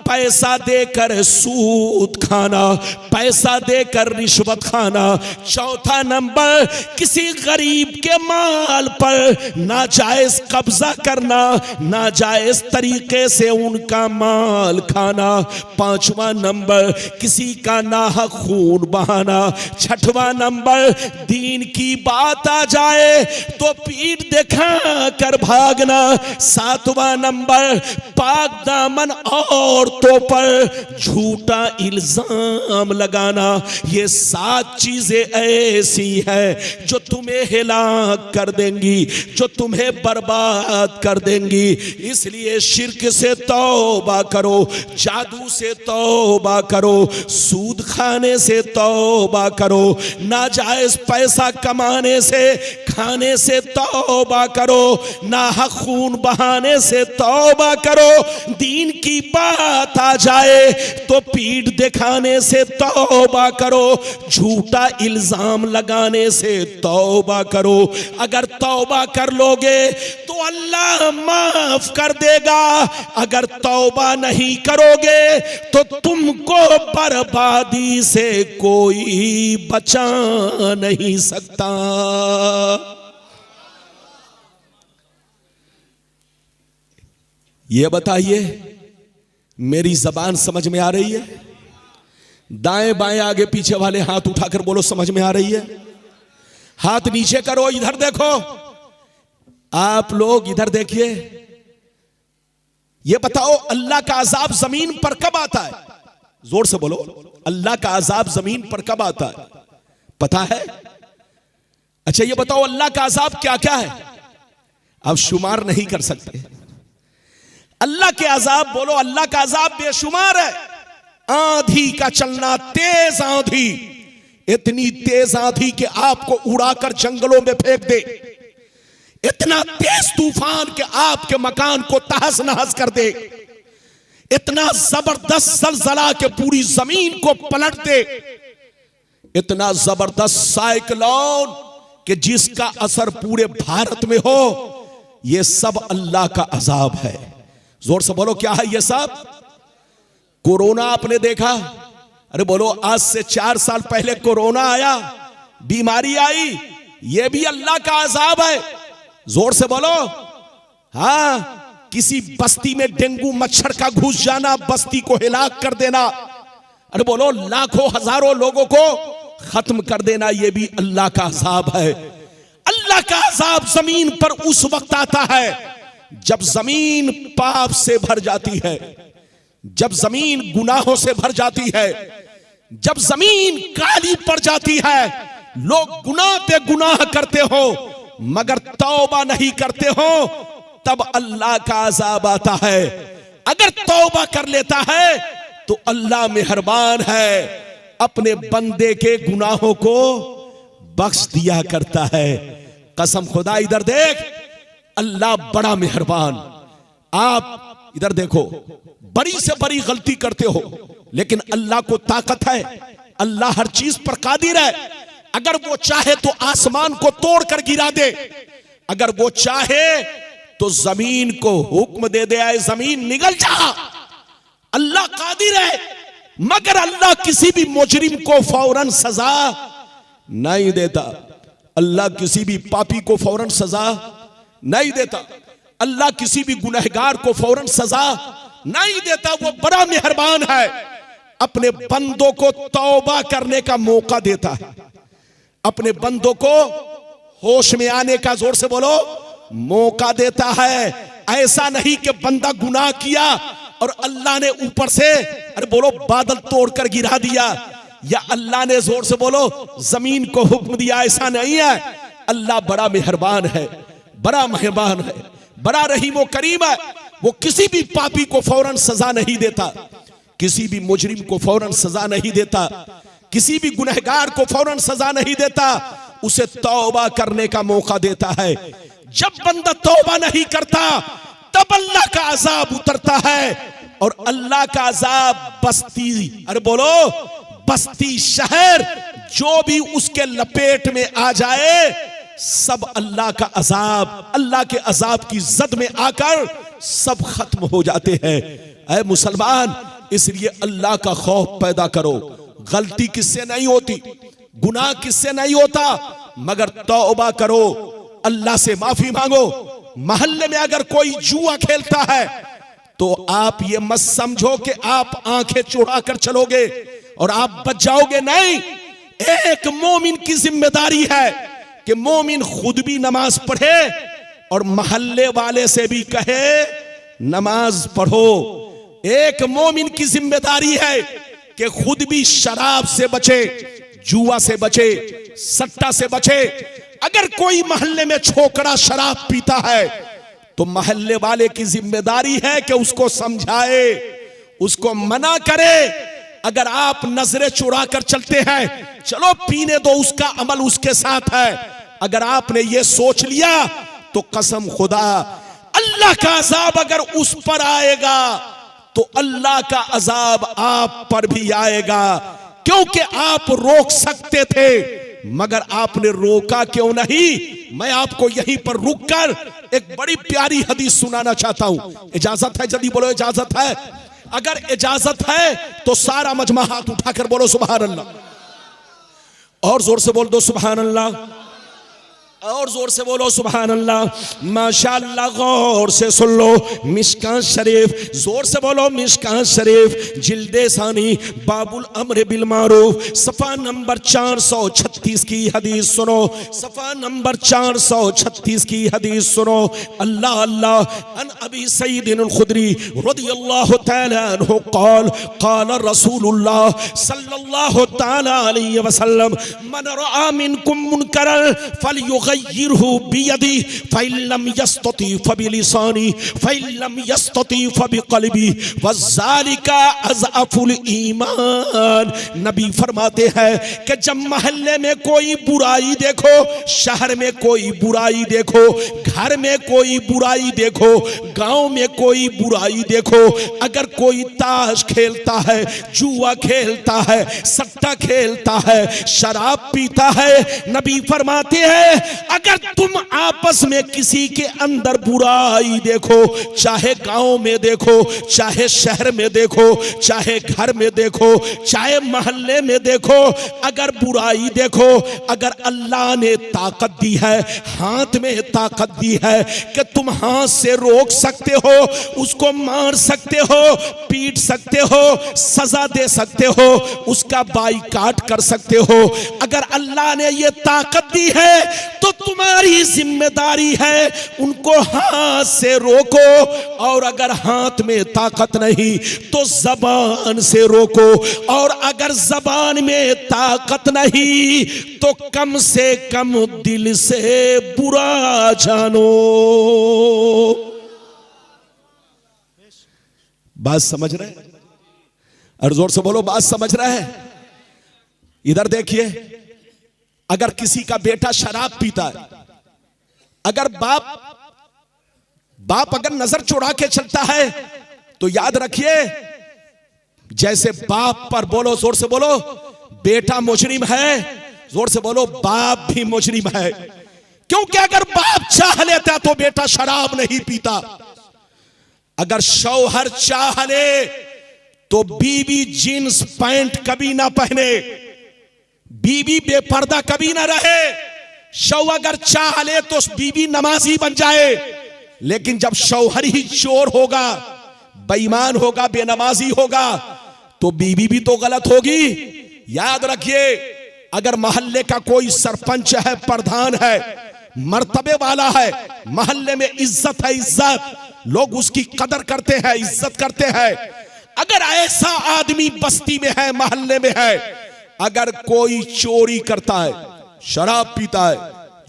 पैसा देकर सूद खाना, पैसा देकर रिश्वत खाना। चौथा नंबर, किसी गरीब के माल पर नाजायज कब्जा करना, नाजायज तरीके से उनका माल खाना। पांचवा नंबर, किसी का नाहक खून बहाना। छठवां नंबर, दीन की बात आ जाए तो पीठ दिखा कर भागना। सातवां नंबर, पाक दामन औरतों पर झूठा इल्जाम लगाना। ये 7 चीजें ऐसी हैं जो तुम्हें हिलाक कर देंगी, जो तुम्हें बर्बाद कर देंगी। इसलिए शिर्क से तौबा करो, जादू से तौबा करो, सूद खाने से तौबा करो, नाजायज पैसा कमाने से खाने से तौबा करो, नाहक खून बहाने से तौबा करो, दीन की बात आ जाए तो पीठ दिखाने से तौबा करो, झूठा इल्जाम लगाने से तौबा करो। अगर तौबा कर लोगे तो अल्लाह माफ कर देगा, अगर तौबा नहीं करोगे तो तुमको बर्बादी से कोई बचा नहीं सकता। ये बताइए, मेरी जबान समझ में आ रही है? दाएं बाएं आगे पीछे वाले हाथ उठाकर बोलो, समझ में आ रही है? हाथ नीचे करो, इधर देखो। आप लोग इधर देखिए। ये बताओ, अल्लाह का अजाब जमीन पर कब आता है? जोर से बोलो, अल्लाह का अजाब जमीन पर कब आता है? पता है? अच्छा ये बताओ, अल्लाह का अजाब क्या क्या है? अब शुमार नहीं कर सकते। अल्लाह के अजाब बोलो, अल्लाह का अजाब बेशुमार है। आंधी का चलना, तेज आंधी, इतनी तेज आंधी कि आपको उड़ाकर जंगलों में फेंक दे, इतना तेज तूफान कि आपके मकान को तहस नहस कर दे, इतना जबरदस्त जलजला के पूरी जमीन को पलट दे, इतना जबरदस्त साइक्लोन कि जिसका असर पूरे भारत में हो। यह सब अल्लाह का अजाब है। जोर से बोलो, क्या है ये सब? कोरोना आपने देखा? अरे बोलो, आज से 4 साल पहले कोरोना आया, बीमारी आई, ये भी अल्लाह का अजाब है। जोर से बोलो। हाँ, किसी बस्ती में डेंगू मच्छर का घुस जाना, बस्ती को हिलाक कर देना, अरे बोलो लाखों हजारों लोगों को खत्म कर देना, ये भी अल्लाह का अजाब है। अल्लाह का अजाब जमीन पर उस वक्त आता है जब जमीन पाप से भर जाती है, जब जमीन गुनाहों से भर जाती है, जब जमीन काली पड़ जाती है। लोग गुनाह पे गुनाह करते हो मगर तौबा नहीं करते हो, तब अल्लाह का अजाब आता है। अगर तौबा कर लेता है तो अल्लाह मेहरबान है, अपने बंदे के गुनाहों को बख्श दिया करता है। कसम खुदा, इधर देख, अल्लाह बड़ा मेहरबान। आप इधर देखो, बड़ी से बड़ी गलती करते हो लेकिन अल्लाह को ताकत है, अल्लाह हर चीज पर कादिर है। अगर वो चाहे तो आसमान को तोड़कर गिरा दे, अगर वो चाहे तो जमीन को हुक्म दे दे, आए जमीन निगल जा। अल्लाह कादिर है, मगर अल्लाह किसी भी मुजरिम को फौरन सजा नहीं देता। अल्लाह किसी भी पापी को फौरन सजा नहीं देता, अल्लाह किसी भी गुनहगार को फौरन सजा नहीं देता। वो बड़ा मेहरबान है, अपने बंदों को तौबा करने का मौका देता है, अपने बंदों को होश में आने का, जोर से बोलो, मौका देता है। ऐसा नहीं कि बंदा गुनाह किया और अल्लाह ने ऊपर से, अरे बोलो, बादल तोड़कर गिरा दिया, या अल्लाह ने, जोर से बोलो, जमीन को हुक्म दिया। ऐसा नहीं है। अल्लाह बड़ा मेहरबान है, बड़ा मेहरबान है, बड़ा रहीम व करीम है। वो किसी भी पापी को फौरन सजा नहीं देता, किसी भी मुजरिम को फौरन सजा नहीं देता, किसी भी गुनहगार को फौरन सजा नहीं देता, उसे तौबा करने का मौका देता है। जब बंदा तौबा नहीं करता तब अल्लाह का अजाब उतरता है, और अल्लाह का अजाब बस्ती, अरे बोलो, बस्ती शहर जो भी उसके लपेट में आ जाए, सब अल्लाह का अजाब, अल्लाह के अजाब की जद में आकर सब खत्म हो जाते हैं। ऐ मुसलमान, इसलिए अल्लाह का खौफ पैदा करो। गलती किससे नहीं होती, गुनाह किससे नहीं होता, मगर तौबा करो, अल्लाह से माफी मांगो। मोहल्ले में अगर कोई जुआ खेलता है तो आप ये मत समझो कि आप आंखें चुरा कर चलोगे और आप बच जाओगे, नहीं। एक मोमिन की जिम्मेदारी है कि मोमिन खुद भी नमाज पढ़े और मोहल्ले वाले से भी कहे नमाज पढ़ो। एक मोमिन की जिम्मेदारी है कि खुद भी शराब से बचे, जुआ से बचे, सट्टा से बचे, अगर कोई मोहल्ले में छोकरा शराब पीता है तो मोहल्ले वाले की जिम्मेदारी है कि उसको समझाए, उसको मना करे। अगर आप नजरें चुरा कर चलते हैं, चलो पीने दो, उसका अमल उसके साथ है। अगर आपने ये सोच लिया तो कसम खुदा, अल्लाह का अजाब अगर उस पर आएगा तो अल्लाह का अजाब आप पर भी आएगा। क्योंकि आप रोक सकते थे मगर आपने रोका क्यों नहीं। मैं आपको यहीं पर रुककर एक बड़ी प्यारी हदीस सुनाना चाहता हूं। इजाजत है? जल्दी बोलो, इजाजत है? अगर इजाजत है तो सारा मजमा हाथ उठाकर बोलो सुभान अल्लाह। और जोर से बोल दो सुभान अल्लाह, और जोर से बोलो सुभान अल्लाह। माशाअल्लाह, गौर से सुन लो। मिशकात शरीफ, जोर से बोलो मिशकात शरीफ, जिल्दे सानी, बाबुल अम्र बिल मारूफ, सफा नंबर 436 की हदीस सुनो। सफा नंबर 436 की हदीस सुनो। अल्लाह अल्लाह। अन अबी सईदिन खुदरी रदियल्लाहु तआला अन्हु क़ाल क़ाल रसूलुल्लाह सल्लल्लाहु तआला अलैहि वसल्लम मन रआ मिनकुम मुनकरन फलयुग़य्यिरहु बियदी फ़इल्लम यस्तती फ़बिलिसानी फ़इल्लम यस्तती फ़बिक़ल्बी वज़ालिका अज़अफ़ुल ईमान। नबी फरमाते हैं कि जब मोहल्ले में कोई बुराई देखो, शहर में कोई बुराई देखो, घर में कोई बुराई देखो, गांव में कोई बुराई देखो, अगर कोई ताश खेलता है, जुआ खेलता है, सट्टा खेलता है, शराब पीता है, नबी फरमाते हैं अगर तुम आपस में किसी के अंदर बुराई देखो, चाहे गांव में देखो, चाहे शहर में देखो, चाहे घर में देखो, चाहे मोहल्ले में देखो, अगर बुराई देखो, अगर अल्लाह ने ताकत दी है, हाथ में ताकत दी है कि तुम हाथ से रोक सकते हो, उसको मार सकते हो, पीट सकते हो, सजा दे सकते हो, उसका बाइकाट कर सकते हो, अगर अल्लाह ने ये ताकत दी है तो तुम्हारी जिम्मेदारी है उनको हाथ से रोको। और अगर हाथ में ताकत नहीं तो जबान से रोको, और अगर जबान में ताकत नहीं तो कम से कम दिल से बुरा जानो। बात समझ रहे हैं? और जोर से बोलो, बात समझ रहे हैं? इधर देखिए, अगर किसी का बेटा शराब पीता है, अगर बाप अगर नजर चुरा के चलता है तो याद रखिए, जैसे बाप पर बोलो, जोर से बोलो, बेटा मुजरिम है, जोर से बोलो बाप भी मुजरिम है। क्योंकि अगर बाप चाह लेता तो बेटा शराब नहीं पीता। अगर शौहर चाह ले तो बीवी जींस पैंट कभी ना पहने, बीवी बेपर्दा कभी ना रहे। शौहर अगर चाह ले तो बीवी नमाजी बन जाए, लेकिन जब शौहर ही चोर होगा, बेईमान होगा, बेनमाजी होगा तो बीवी भी तो गलत होगी। याद रखिए, अगर मोहल्ले का कोई सरपंच है, प्रधान है, मर्तबे वाला है, मोहल्ले में इज्जत है, इज्जत, लोग उसकी कदर करते हैं, इज्जत करते हैं। अगर ऐसा आदमी बस्ती में है, मोहल्ले में है, अगर कोई चोरी करता है, शराब पीता है,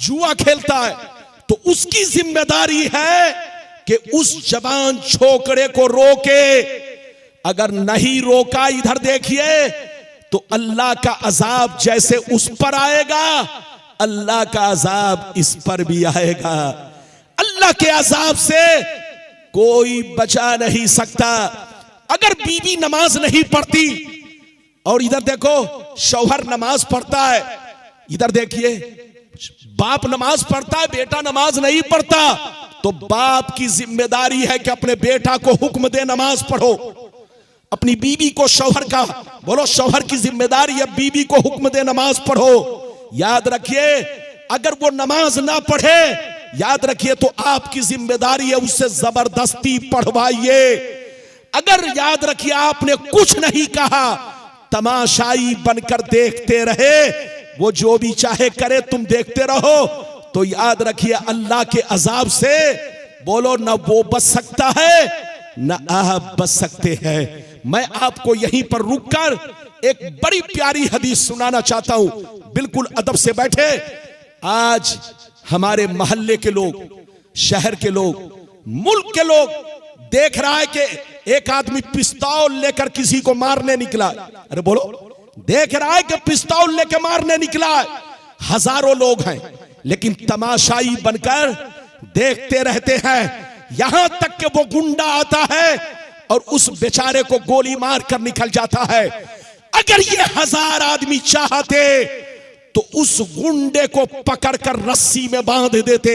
जुआ खेलता है, तो उसकी जिम्मेदारी है कि उस जवान छोकरे को रोके। अगर नहीं रोका, इधर देखिए, तो अल्लाह का अजाब जैसे उस पर आएगा, अल्लाह का अजाब इस पर भी आएगा। अल्लाह के अजाब से कोई बचा नहीं सकता। अगर बीवी नमाज नहीं पढ़ती, और इधर देखो शौहर नमाज पढ़ता है, इधर देखिए बाप नमाज पढ़ता है, बेटा नमाज नहीं पढ़ता, तो बाप की जिम्मेदारी है कि अपने बेटा को हुक्म दे नमाज पढ़ो। अपनी बीवी को, शौहर का बोलो, शौहर की जिम्मेदारी है बीवी को हुक्म दे नमाज पढ़ो। याद रखिए, अगर वो नमाज ना पढ़े, याद रखिए, तो आपकी जिम्मेदारी है उससे जबरदस्ती पढ़वाइए। अगर याद रखिए आपने कुछ नहीं कहा, तमाशाई बनकर देखते रहे, वो जो भी चाहे करे, तुम देखते रहो, तो याद रखिए अल्लाह के अजाब से बोलो न वो बच सकता है न आप बच सकते हैं। मैं आपको यहीं पर रुककर एक बड़ी प्यारी हदीस सुनाना चाहता हूं। बिल्कुल अदब से बैठे। आज हमारे मोहल्ले के लोग, शहर के लोग, मुल्क के लोग देख रहा है कि एक आदमी पिस्तौल लेकर किसी को मारने निकला। अरे बोलो, देख रहा है कि पिस्तौल लेकर मारने निकला है। हजारों लोग हैं लेकिन तमाशाई बनकर देखते रहते हैं। यहां तक कि वो गुंडा आता है और उस बेचारे को गोली मार कर निकल जाता है। अगर ये 1000 आदमी चाहते तो उस गुंडे को पकड़कर रस्सी में बांध देते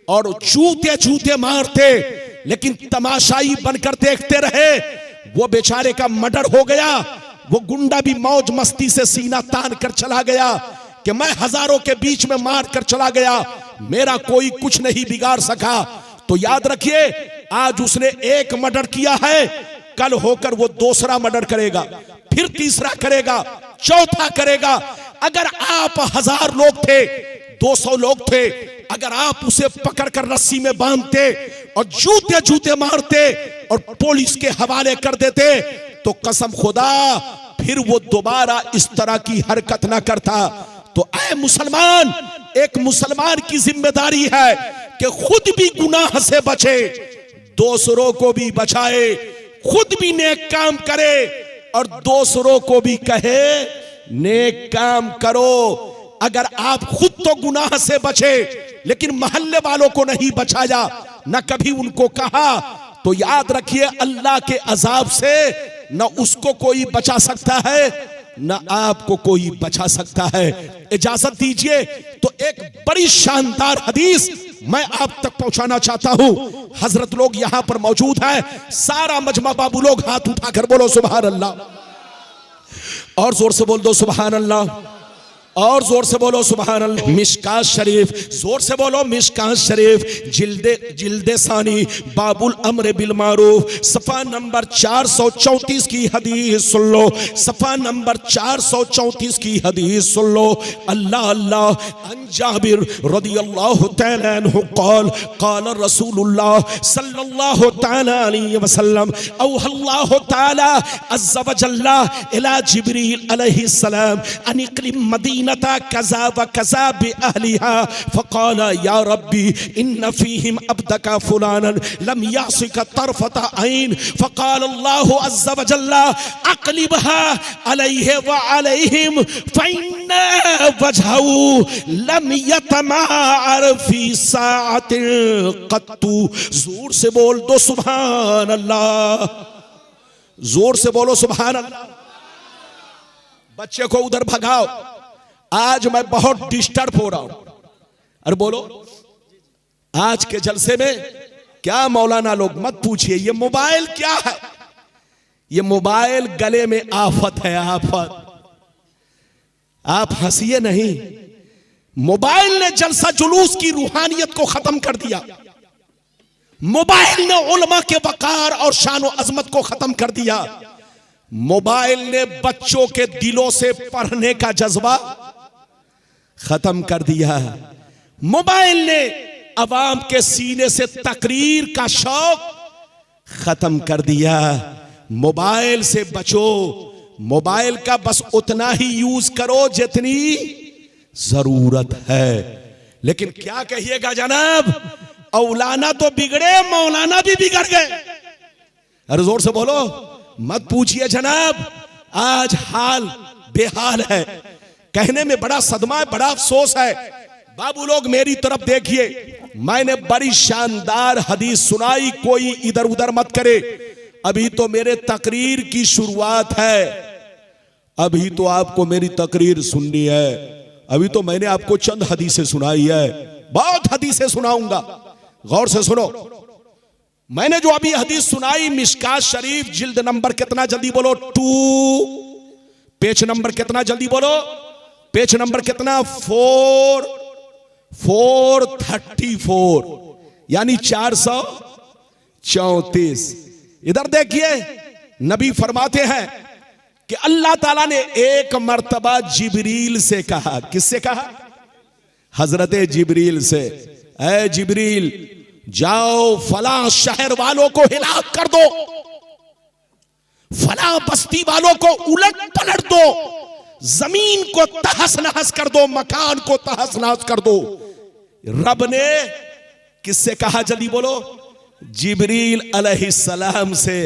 और जूते जूते मारते, लेकिन तमाशाई बनकर देखते रहे। वो बेचारे का मर्डर हो गया। वो गुंडा भी मौज मस्ती से सीना तान कर चला गया कि मैं हजारों के बीच में मार कर चला गया, मेरा कोई कुछ नहीं बिगाड़ सका। तो याद रखिए, आज उसने एक मर्डर किया है, कल होकर वो दूसरा मर्डर करेगा, फिर तीसरा करेगा, चौथा करेगा। अगर आप 1000 लोग थे, 200 लोग थे, अगर आप उसे पकड़कर रस्सी में बांधते और जूते जूते मारते और पुलिस के हवाले कर देते तो कसम खुदा फिर वो दोबारा इस तरह की हरकत ना करता। तो ऐ मुसलमान, एक मुसलमान की जिम्मेदारी है कि खुद भी गुनाह से बचे, दूसरों को भी बचाए, खुद भी नेक काम करे और दूसरों को भी कहे नेक काम करो। अगर आप खुद तो गुनाह से बचे लेकिन मोहल्ले वालों को नहीं बचाया, न कभी उनको कहा, तो याद रखिए अल्लाह के अजाब से न उसको कोई बचा सकता है न आपको कोई बचा सकता है। इजाजत दीजिए तो एक बड़ी शानदार हदीस मैं आप तक पहुंचाना चाहता हूं। हजरत लोग यहां पर मौजूद है, सारा मजमा बाबू लोग हाथ उठाकर बोलो सुभान अल्लाह, और जोर से बोल दो सुभान अल्लाह, और जोर से बोलो सुभान अल्लाह। मिशकात शरीफ, जोर से बोलो मिशकात शरीफ, जिल्दे सानी बाबुल अम्र बिल मारूफ, सफा नंबर 434 की हदीस सुन लो, सफा नंबर 434 की हदीस सुन लो। अल्लाह अल्लाह अन जाबिर रदियल्लाहु तआला अन्हु क़ाल क़ाल रसूलुल्लाह सल्लल्लाहु तआला अलैहि वसल्लम औहल्लाहु तआला अज़्ज़ा व जल्ला इला जिब्रील अलैहि सलाम अन इक़लिम मदीना कज़ा व कज़ा बिअहलिहा फ़क़ाल या रब्बी इन्न फ़ीहिम अब्दका फ़ुलानन लम यासिक तरफ़त ऐन फ़क़ाल अल्लाहु अज़्ज़ा व जल्ला अक़लिबहा अलैहि व अलैहिम फ़इन्न वजहहु लम यतमाअर फ़ी साअतिन क़त्तु। जोर से बोल दो सुभान अल्लाह, जोर से बोलो सुभान अल्लाह। बच्चे को उधर भगाओ, आज मैं बहुत डिस्टर्ब हो रहा हूं। अरे बोलो, आज के जलसे में क्या मौलाना लोग, मत पूछिए ये मोबाइल क्या है। ये मोबाइल गले में आफत है, आफत। आप हंसिए नहीं, मोबाइल ने जलसा जुलूस की रूहानियत को खत्म कर दिया। मोबाइल ने उलमा के वकार और शान और अजमत को खत्म कर दिया। मोबाइल ने बच्चों के दिलों से पढ़ने का जज्बा खत्म कर दिया। मोबाइल ने अवाम के सीने से तकरीर का शौक खत्म कर दिया। मोबाइल से बचो, मोबाइल का बस उतना ही यूज करो जितनी जरूरत है। लेकिन क्या कहिएगा जनाब, औलाना तो बिगड़े, मौलाना भी बिगड़ गए। अरे जोर से बोलो, मत पूछिए जनाब, आज हाल बेहाल है। कहने में बड़ा सदमा है, बड़ा अफसोस है। बाबू लोग मेरी तरफ देखिए, मैंने बड़ी शानदार हदीस सुनाई, कोई इधर उधर मत करे। अभी तो मेरे तकरीर की शुरुआत है, अभी तो आपको मेरी तकरीर सुननी है। अभी तो मैंने आपको चंद हदीसें सुनाई है, बहुत हदीसें सुनाऊंगा, गौर से सुनो। मैंने जो अभी हदीस सुनाई, मिशकात शरीफ जिल्द नंबर कितना, जल्दी बोलो, 2, पेज नंबर कितना, जल्दी बोलो, पेज नंबर कितना, 434, यानी 434। इधर देखिए, नबी फरमाते हैं कि अल्लाह ताला ने एक मर्तबा जिब्रील से कहा। किससे कहा? हजरत जिब्रील से, ऐ जिब्रील जाओ फला शहर वालों को हिलाक कर दो, फला बस्ती वालों को उलट पलट दो, जमीन को तहस नहस कर दो, मकान को तहस नहस कर दो। रब ने किससे कहा? जल्दी बोलो। जिब्रील अलैहिस्सलाम से।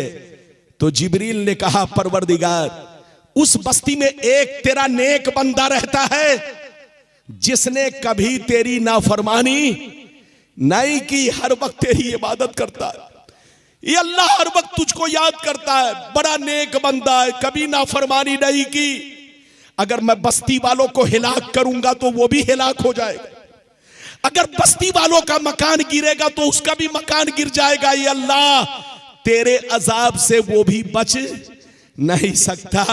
तो जिब्रील ने कहा, परवरदिगार, उस बस्ती में एक तेरा नेक बंदा रहता है जिसने कभी तेरी नाफरमानी नहीं की, हर वक्त तेरी इबादत करता है। ये अल्लाह हर वक्त तुझको याद करता है, बड़ा नेक बंदा है, कभी नाफरमानी नहीं की। अगर मैं बस्ती वालों को हिलाक करूंगा तो वो भी हिलाक हो जाएगा, अगर बस्ती वालों का मकान गिरेगा तो उसका भी मकान गिर जाएगा। ये अल्लाह तेरे अजाब से वो भी बच नहीं सकता।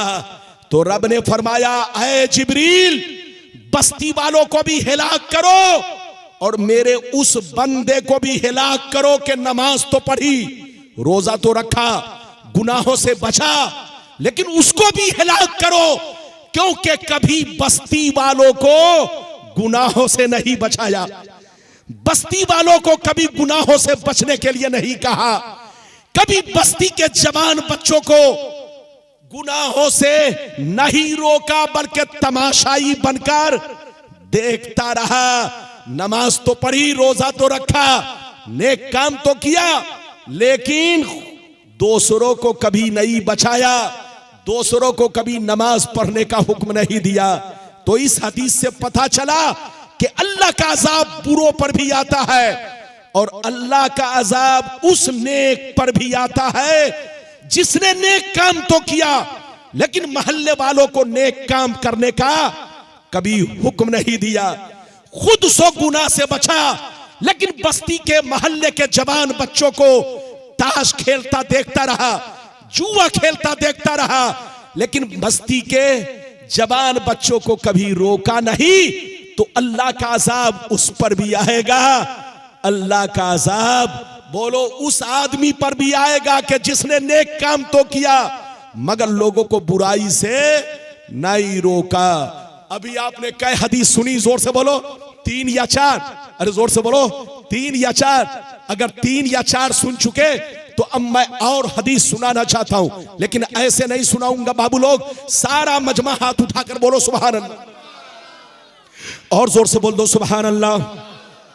तो रब ने फरमाया, ऐ जिब्रील, बस्ती वालों को भी हिलाक करो और मेरे उस बंदे को भी हिलाक करो कि नमाज तो पढ़ी, रोजा तो रखा, गुनाहों से बचा, लेकिन उसको भी हिलाक करो, क्योंकि कभी बस्ती वालों को गुनाहों से नहीं बचाया, बस्ती वालों को कभी गुनाहों से बचने के लिए नहीं कहा, कभी बस्ती के जवान बच्चों को गुनाहों से नहीं रोका, बल्कि तमाशाई बनकर देखता रहा। नमाज तो पढ़ी, रोजा तो रखा, नेक काम तो किया, लेकिन दूसरों को कभी नहीं बचाया, दूसरों को कभी नमाज पढ़ने का हुक्म नहीं दिया। तो इस हदीस से पता चला कि अल्लाह का अजाब बुरों पर भी आता है और अल्लाह का अजाब उस नेक पर भी आता है जिसने नेक काम तो किया, लेकिन मोहल्ले वालों को नेक काम करने का कभी हुक्म नहीं दिया, खुद सो गुनाह से बचा, लेकिन बस्ती के मोहल्ले के जवान बच्चों को ताश खेलता देखता रहा, जुआ खेलता देखता रहा, लेकिन बस्ती के जवान बच्चों को कभी रोका नहीं। तो अल्लाह का अजाब उस पर भी आएगा, अल्लाह का अजाब बोलो उस आदमी पर भी आएगा कि जिसने नेक काम तो किया मगर लोगों को बुराई से नहीं रोका। अभी आपने कई हदीस सुनी, जोर से बोलो 3 या 4, अरे जोर से बोलो 3 या 4। अगर 3 या 4 सुन चुके तो अब मैं और हदीस सुनाना चाहता हूं, लेकिन ऐसे नहीं सुनाऊंगा बाबू लोग। सारा मजमा हाथ उठाकर बोलो सुभान अल्लाह, और जोर से बोल दो सुभान अल्लाह,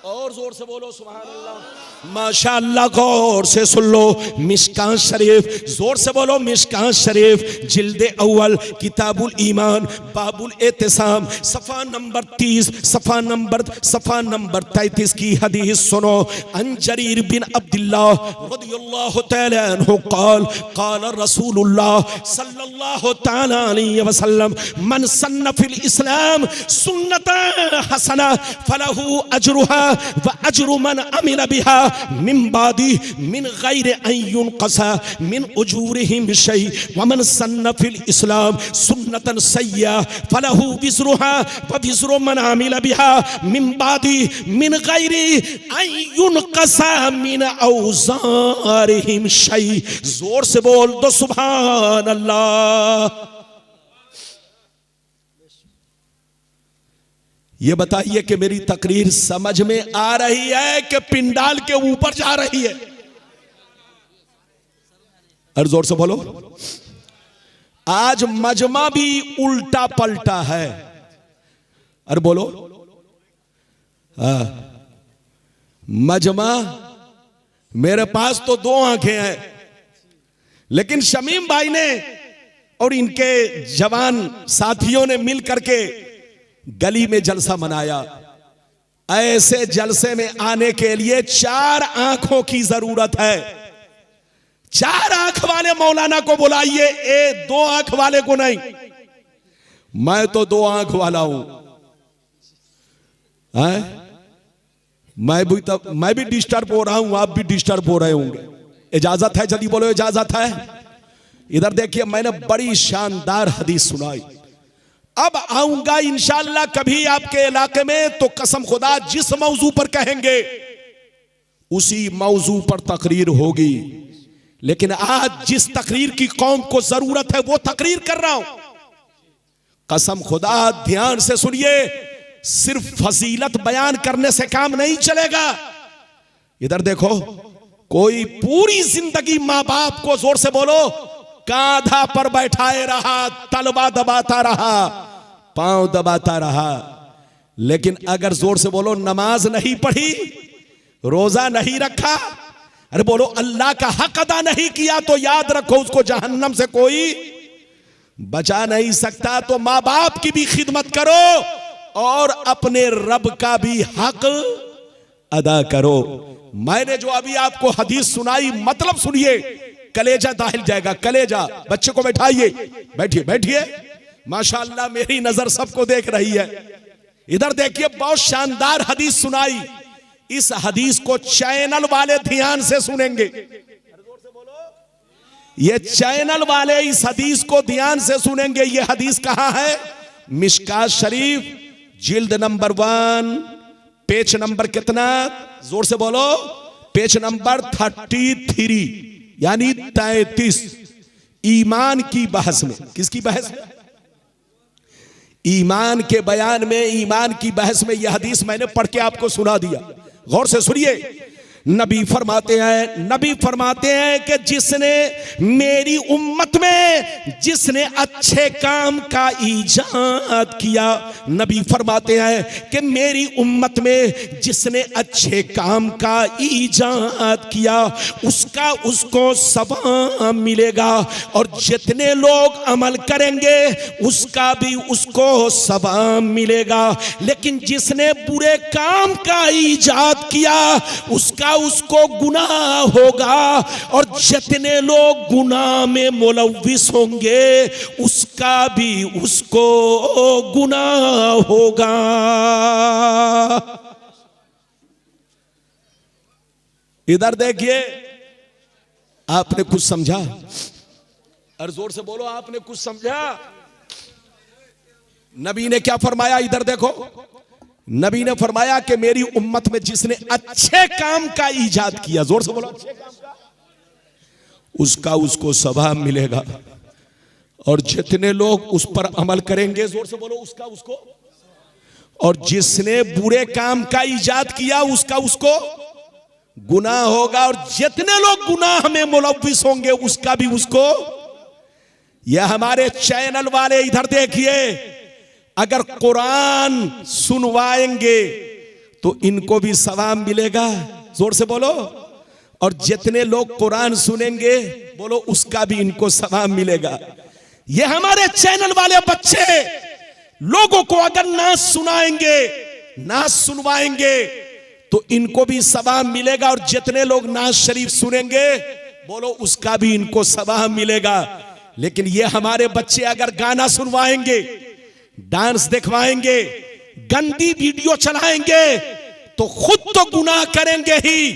और जोर से बोलो सुभान अल्लाह। माशाअल्लाह, गौर से सुन लो। मिशकात शरीफ, जोर से बोलो मिशकात शरीफ, जिल्दे अव्वल, किताबुल ईमान, बाबुल एतिसाम, सफा नंबर 30, सफा नंबर 33 की हदीस सुनो। अन जरीर बिन अब्दुल्लाह रदियल्लाहु तआला अन्हु क़ाल क़ाल रसूलुल्लाह सल्लल्लाहु तआला अलैहि वसल्लम मन सन्ना फिल इस्लाम सुन्नतन हसना फलहु अजरुहा व अजरु मन अमिल बिहा मिन बादी मिन गैर अन युनक़सा मिन उजूरिहिम शै व मन सन्ना फिल इस्लाम सुन्नतन सय्या फलहु विज़रुहा व विज़रु मन अमिल बिहा मिन बादी मिन गैर अन युनक़सा मिन औज़ारिहिम शै। जोर से बोल दो सुभान अल्लाह। ये बताइए कि मेरी तकरीर समझ में आ रही है कि पिंडाल के ऊपर जा रही है? और जोर से बोलो। आज मजमा भी उल्टा पलटा है। अरे बोलो। मजमा, मेरे पास तो 2 आंखें हैं, लेकिन शमीम भाई ने और इनके जवान साथियों ने मिल करके गली में जलसा मनाया। ऐसे जलसे में आने के लिए 4 आंखों की जरूरत है। 4 आंख वाले मौलाना को बुलाइए, 2 आंख वाले को नहीं। मैं तो 2 आंख वाला हूं। मैं भी डिस्टर्ब हो रहा हूं, आप भी डिस्टर्ब हो रहे होंगे। इजाजत है? जल्दी बोलो इजाजत है। इधर देखिए, मैंने बड़ी शानदार हदीस सुनाई। अब आऊंगा इंशाअल्लाह कभी आपके इलाके में, तो कसम खुदा जिस मौजू पर कहेंगे उसी मौजू पर तकरीर होगी। लेकिन आज जिस तकरीर की कौम को जरूरत है वो तकरीर कर रहा हूं। कसम खुदा, ध्यान से सुनिए, सिर्फ फजीलत बयान करने से काम नहीं चलेगा। इधर देखो, कोई पूरी जिंदगी मां बाप को, जोर से बोलो, कांधा पर बैठाए रहा, तलवा दबाता रहा, पांव दबाता रहा। लेकिन अगर जोर से बोलो नमाज नहीं पढ़ी, रोजा नहीं रखा, अरे बोलो अल्लाह का हक अदा नहीं किया, तो याद रखो उसको जहन्नम से कोई बचा नहीं सकता। तो माँ बाप की भी खिदमत करो और अपने रब का भी हक अदा करो। मैंने जो अभी आपको हदीस सुनाई, मतलब सुनिए, कलेजा दाहिल जाएगा, कलेजा। बच्चे को बैठाइए, बैठिए बैठिए, माशाअल्लाह मेरी नजर सबको देख रही है। इधर देखिए, बहुत शानदार हदीस सुनाई। इस हदीस को चैनल वाले ध्यान से सुनेंगे, ये चैनल वाले इस हदीस को ध्यान से सुनेंगे। ये हदीस कहां है? मिशकात शरीफ, जिल्द नंबर 1, पेज नंबर कितना? जोर से बोलो, पेज नंबर 33, यानी 33। ईमान की बहस में, किसकी बहस? ईमान के बयान में, ईमान की बहस में यह हदीस मैंने पढ़ के आपको सुना दिया। गौर से सुनिए। नबी फरमाते हैं कि जिसने मेरी उम्मत में जिसने अच्छे काम का ईजाद किया, नबी फरमाते हैं कि मेरी उम्मत में जिसने अच्छे काम का ईजाद किया उसका उसको सवाब मिलेगा, और जितने लोग अमल करेंगे उसका भी उसको सवाब मिलेगा। लेकिन जिसने बुरे काम का ईजाद किया उसका उसको गुनाह होगा, और जितने लोग गुनाह में मुलव्विस होंगे उसका भी उसको गुनाह होगा। इधर देखिए, आपने कुछ समझा? और जोर से बोलो, आपने कुछ समझा? नबी ने क्या फरमाया? इधर देखो, नबी ने फरमाया कि मेरी उम्मत में जिसने अच्छे काम का ईजाद किया, जोर से बोलो, अच्छे काम का, उसका उसको सवाब मिलेगा, और जितने लोग उस पर अमल करेंगे, जोर से बोलो, उसका उसको, और जिसने बुरे काम का ईजाद किया उसका उसको गुनाह होगा, और जितने लोग गुनाह में मुलव्विस होंगे उसका भी उसको। यह हमारे चैनल वाले, इधर देखिए, अगर कुरान सुनवाएंगे तो इनको भी सवाब मिलेगा, जोर से बोलो, और जितने लोग कुरान सुनेंगे, बोलो, उसका भी इनको सवाब मिलेगा। ये हमारे चैनल वाले बच्चे लोगों को अगर नाच सुनाएंगे, नाच सुनवाएंगे तो इनको भी सवाब मिलेगा, और जितने लोग नाच शरीफ सुनेंगे, बोलो, उसका भी इनको सवाब मिलेगा। लेकिन ये हमारे बच्चे अगर गाना सुनवाएंगे, डांस दिखवाएंगे, गंदी वीडियो चलाएंगे, तो खुद तो गुनाह करेंगे ही,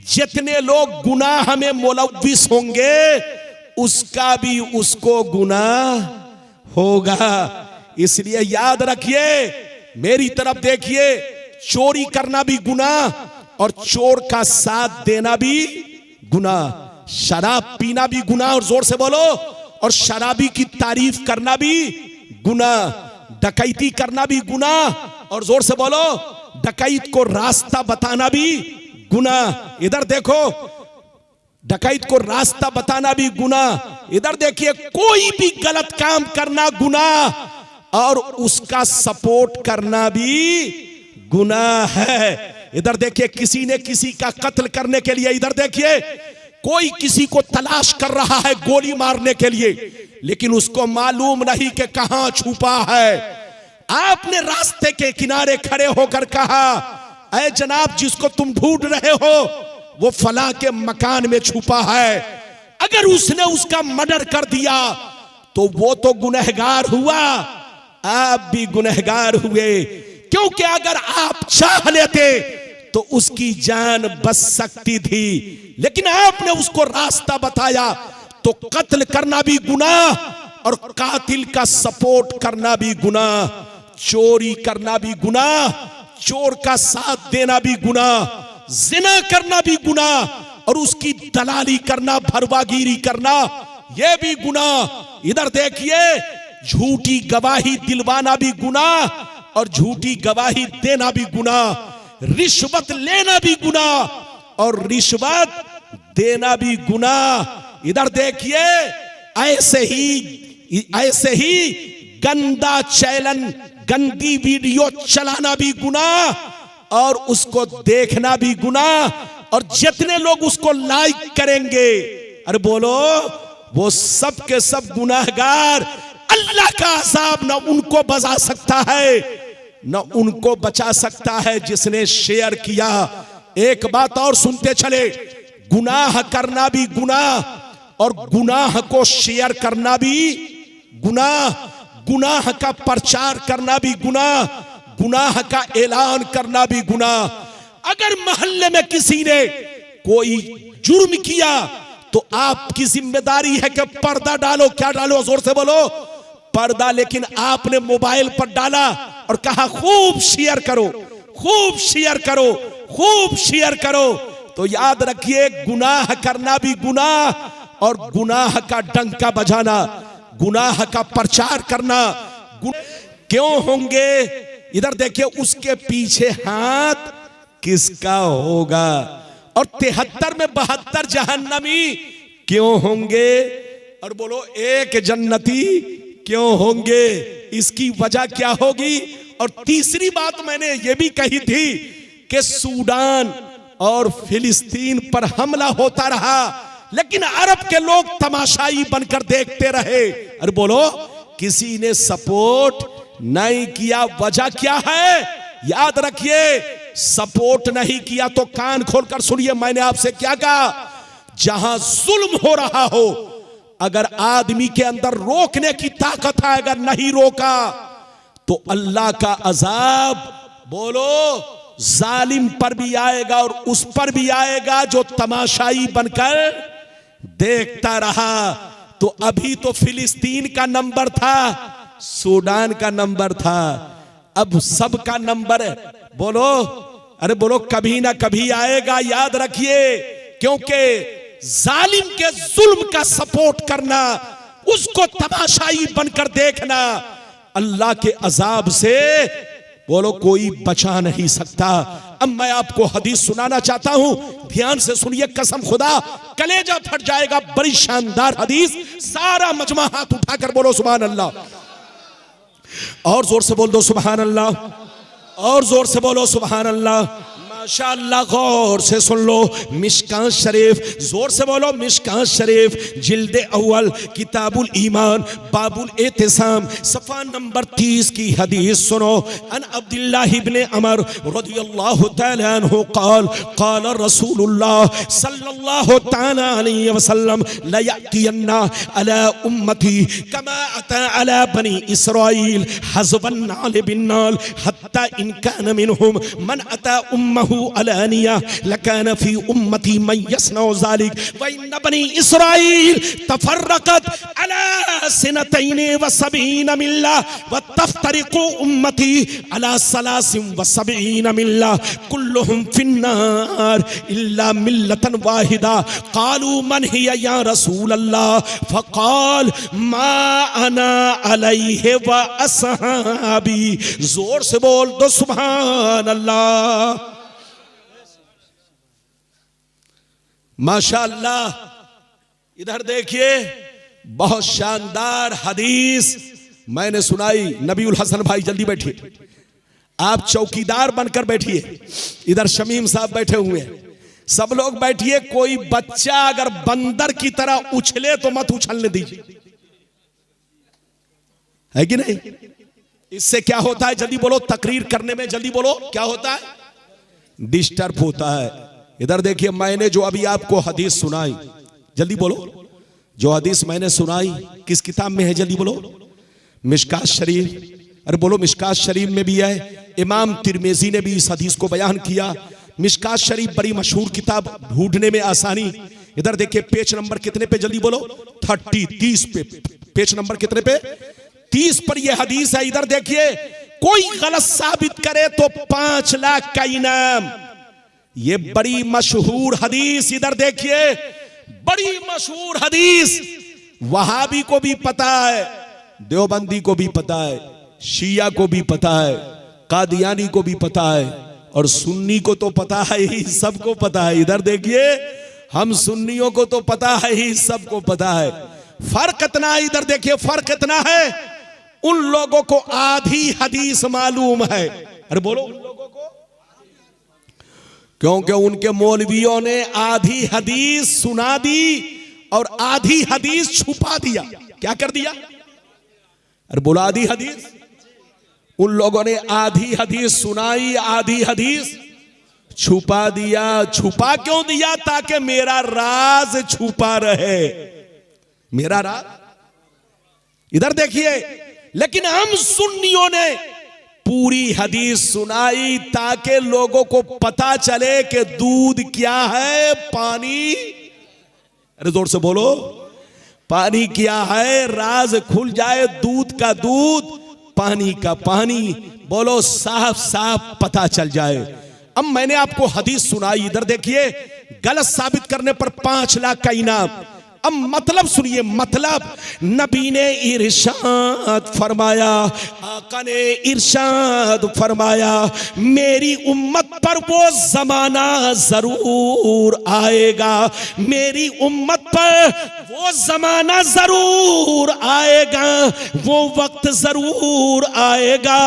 जितने लोग गुनाह में मुलव्विस होंगे उसका भी उसको गुनाह होगा। इसलिए याद रखिए, मेरी तरफ देखिए, चोरी करना भी गुनाह, और चोर का साथ देना भी गुनाह, शराब पीना भी गुनाह, और जोर से बोलो, और शराबी की तारीफ करना भी गुनाह, डकैती करना भी गुनाह, और जोर से बोलो, डकैत को रास्ता बताना भी गुनाह। इधर देखो, डकैत को रास्ता बताना भी गुनाह। इधर देखिए, कोई भी गलत काम करना गुनाह, और उसका सपोर्ट करना भी गुनाह है। इधर देखिए, किसी ने किसी का कत्ल करने के लिए, इधर देखिए, कोई किसी को तलाश कर रहा है गोली मारने के लिए, लेकिन उसको मालूम नहीं कि कहां छुपा है। आपने रास्ते के किनारे खड़े होकर कहा, ऐ जनाब, जिसको तुम ढूंढ रहे हो वो फला के मकान में छुपा है। अगर उसने उसका मर्डर कर दिया तो वो तो गुनहगार हुआ, आप भी गुनहगार हुए, क्योंकि अगर आप चाह लेते तो उसकी जान बच सकती थी, लेकिन आपने उसको रास्ता बताया। तो कत्ल करना भी गुनाह, और कातिल का सपोर्ट करना भी गुनाह, चोरी करना भी गुनाह, चोर का साथ देना भी गुनाह, जिना करना भी गुनाह, और उसकी दलाली करना, भरवागिरी करना, यह भी गुनाह। इधर देखिए, झूठी गवाही दिलवाना भी गुनाह, और झूठी गवाही देना भी गुनाह, रिश्वत लेना भी गुनाह, और रिश्वत देना भी गुनाह। इधर देखिए, ऐसे ही गंदा चैनल, गंदी वीडियो चलाना भी गुनाह और उसको देखना भी गुनाह, और जितने लोग उसको लाइक करेंगे, अरे बोलो, वो सब के सब गुनाहगार। अल्लाह का अज़ाब न उनको बचा सकता है न उनको बचा सकता है जिसने शेयर किया। एक बात और सुनते चले, गुनाह करना भी गुनाह और गुनाह को शेयर करना भी गुनाह, गुनाह का प्रचार करना भी गुनाह, गुनाह का ऐलान करना भी गुनाह। अगर मोहल्ले में किसी ने कोई जुर्म किया तो आपकी जिम्मेदारी है कि पर्दा डालो। क्या डालो? जोर से बोलो, पर्दा। लेकिन आपने मोबाइल पर डाला और कहा खूब शेयर करो, खूब शेयर करो, खूब शेयर करो, तो याद रखिए गुनाह करना भी गुनाह और गुनाह का डंका बजाना, गुनाह का प्रचार करना क्यों होंगे? इधर देखिए, उसके पीछे हाथ किसका होगा? और 73 में 72 जहन्नमी क्यों होंगे? और बोलो, एक जन्नती क्यों होंगे? इसकी वजह क्या होगी? और तीसरी बात मैंने ये भी कही थी कि सूडान और फिलिस्तीन पर हमला होता रहा, लेकिन अरब के लोग तमाशाई बनकर देखते रहे। अरे बोलो, किसी ने सपोर्ट नहीं किया। वजह क्या है? याद रखिए, सपोर्ट नहीं किया तो कान खोलकर सुनिए, मैंने आपसे क्या कहा? जहां जुल्म हो रहा हो, अगर आदमी के अंदर रोकने की ताकत है, अगर नहीं रोका तो अल्लाह का अजाब, बोलो, जालिम पर भी आएगा और उस पर भी आएगा जो तमाशाई बनकर देखता रहा। तो अभी तो फिलिस्तीन का नंबर था, सूडान का नंबर था, अब सबका नंबर है। बोलो, अरे बोलो, कभी ना कभी आएगा, याद रखिए। क्योंकि जालिम के जुल्म का सपोर्ट करना, उसको तमाशाई बनकर देखना, अल्लाह के अजाब से, बोलो, कोई बचा नहीं सकता। अब मैं आपको हदीस सुनाना चाहता हूं, ध्यान से सुनिए, कसम खुदा कलेजा फट जाएगा। बड़ी शानदार हदीस, सारा मजमा हाथ उठाकर बोलो सुभान अल्लाह, और जोर से बोल दो सुभान अल्लाह, और जोर से बोलो सुभान अल्लाह। माशाअल्लाह, गौर से सुन लो। मिशकात शरीफ, जोर से बोलो मिशकात शरीफ, जिल्द अव्वल, किताबुल ईमान, बाबुल एतिसाम, सफ़ा नंबर 30 की हदीस सुनो। अन अब्दुल्लाह इब्ने अमर रज़ियल्लाहु तआला अन्हु क़ाल क़ाल रसूलुल्लाह सल्लल्लाहु तआला अलैहि वसल्लम ला यअतियन्ना अला उम्मती कमा अता अला बनी इस्राईल हज़बन नाल बिन नाल हत्ता इन कान मिनहुम मन अता उम्महु अलानिया लकान फी उम्मती मन यसनउ ज़ालिक व इन बनी इस्राईल तफर्रकत अला सनतैन व सबईन मिल्ला व तफ्तरिकु उम्मती अला सलासिन व सबईन मिल्ला कुल्लुहुम फिन्नार इल्ला मिल्लतन वाहिदा। क़ालू मन हिया या रसूल अल्लाह? फ़क़ाल मा अना अलैहि व अस्हाबी। जोर से बोल दो सुभान अल्लाह। माशाअल्लाह, इधर देखिए, बहुत शानदार हदीस मैंने सुनाई। नबीउल हसन भाई जल्दी बैठिए, आप चौकीदार बनकर बैठिए। इधर शमीम साहब बैठे हुए हैं, सब लोग बैठिए। कोई बच्चा अगर बंदर की तरह उछले तो मत उछलने दीजिए, है कि नहीं? इससे क्या होता है? जल्दी बोलो, तकरीर करने में जल्दी बोलो, क्या होता है? डिस्टर्ब होता है। इधर देखिए, मैंने जो अभी आपको हदीस सुनाई, जल्दी बोलो, जो हदीस मैंने सुनाई किस किताब में है? जल्दी बोलो, मिशकात शरीफ। अरे बोलो, मिशकात शरीफ में भी है। इमाम तिरमिज़ी ने भी इस हदीस को बयान किया। मिशकात शरीफ बड़ी मशहूर किताब, ढूंढने में आसानी। इधर देखिए, पेज नंबर कितने पे? जल्दी बोलो, 30 पे। पेज नंबर कितने पे? 30 पर यह हदीस है। इधर देखिए, कोई गलत साबित करे तो 5 लाख का इनाम। ये बड़ी मशहूर हदीस, इधर देखिए, बड़ी मशहूर हदीस। वहाबी को भी पता है, देवबंदी को भी पता है, शिया को भी पता है, कादियानी को भी पता है, और सुन्नी को तो पता है ही, सबको पता है। इधर देखिए, हम सुन्नियों को तो पता है ही, सबको पता है। फर्क इतना है, इधर देखिए, फर्क इतना है, उन लोगों को आधी हदीस मालूम है। अरे बोलो, उन लोगों को, क्योंकि उनके मौलवियों ने आधी हदीस सुना दी और आधी हदीस छुपा दिया। क्या कर दिया? अरे बोला आधी हदीस। उन लोगों ने आधी हदीस सुनाई, आधी हदीस छुपा दिया। छुपा क्यों दिया? ताकि मेरा राज छुपा रहे, मेरा राज। इधर देखिए, लेकिन हम सुन्नियों ने पूरी हदीस सुनाई ताकि लोगों को पता चले कि दूध क्या है, पानी, अरे जोर से बोलो, पानी क्या है, राज खुल जाए, दूध का दूध, पानी का पानी, बोलो साफ साफ पता चल जाए। अब मैंने आपको हदीस सुनाई, इधर देखिए, गलत साबित करने पर 5 लाख का इनाम। अब मतलब सुनिए, मतलब नबी ने इरशाद फरमाया, आका ने इरशाद फरमाया, मेरी उम्मत पर वो जमाना जरूर आएगा, मेरी उम्मत पर वो जमाना जरूर आएगा, वो वक्त जरूर आएगा,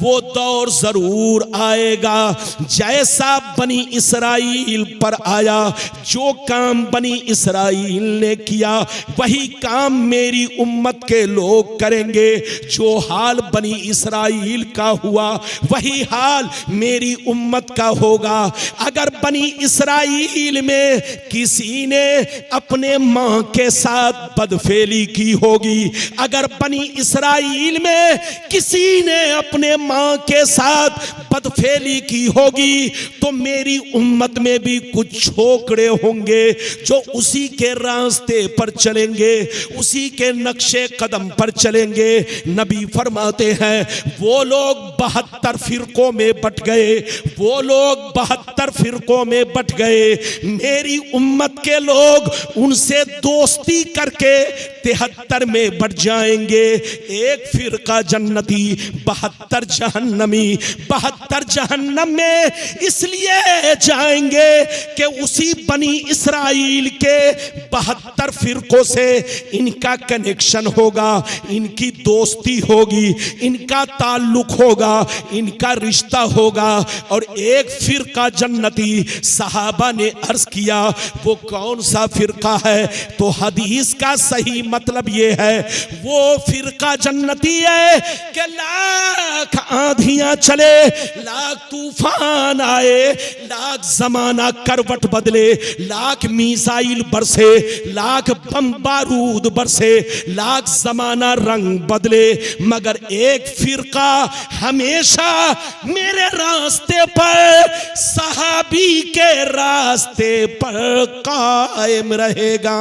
वो दौर जरूर आएगा जैसा बनी इसराइल पर आया। जो काम बनी इसराइल ने किया वही काम मेरी उम्मत के लोग करेंगे। जो हाल बनी इसराइल का हुआ वही हाल मेरी उम्मत का होगा। अगर बनी इसराइल में किसी ने अपने मां के साथ बदफेली की होगी, अगर बनी इसराइल में किसी ने अपने मां के साथ बदफेली की होगी, तो मेरी उम्मत में भी कुछ छोकरे होंगे जो उसी के रास्ते पर चलेंगे, उसी के नक्शे कदम पर चलेंगे। नबी फरमाते हैं, वो लोग 72 फिरकों में बट गए, वो लोग 72 फिरकों में बट गए। मेरी उम्मत के लोग उनसे दोस्ती करके 73 में बट जाएंगे। एक फिरका जन्नती, 72 जहन्नमी। 72 जहन्नम में इसलिए जाएंगे कि उसी बनी इसराइल के 72 फिरकों से इनका कनेक्शन होगा, इनकी दोस्ती होगी, इनका ताल्लुक होगा, इनका रिश्ता होगा। और एक फिरका जन्नती, सहाबा ने अर्ज किया वो कौन सा फिरका है? तो हदीस का सही मतलब ये है, वो फिरका जन्नती है कि लाख आंधियां चले, लाख तूफान आए, लाख जमाना करवट बदले, लाख मिसाइल बरसे, लाख बम बारूद बरसे, लाख जमाना रंग बदले, मगर एक फिरका हमेशा मेरे रास्ते पर, सहाबी के रास्ते पर कायम रहेगा।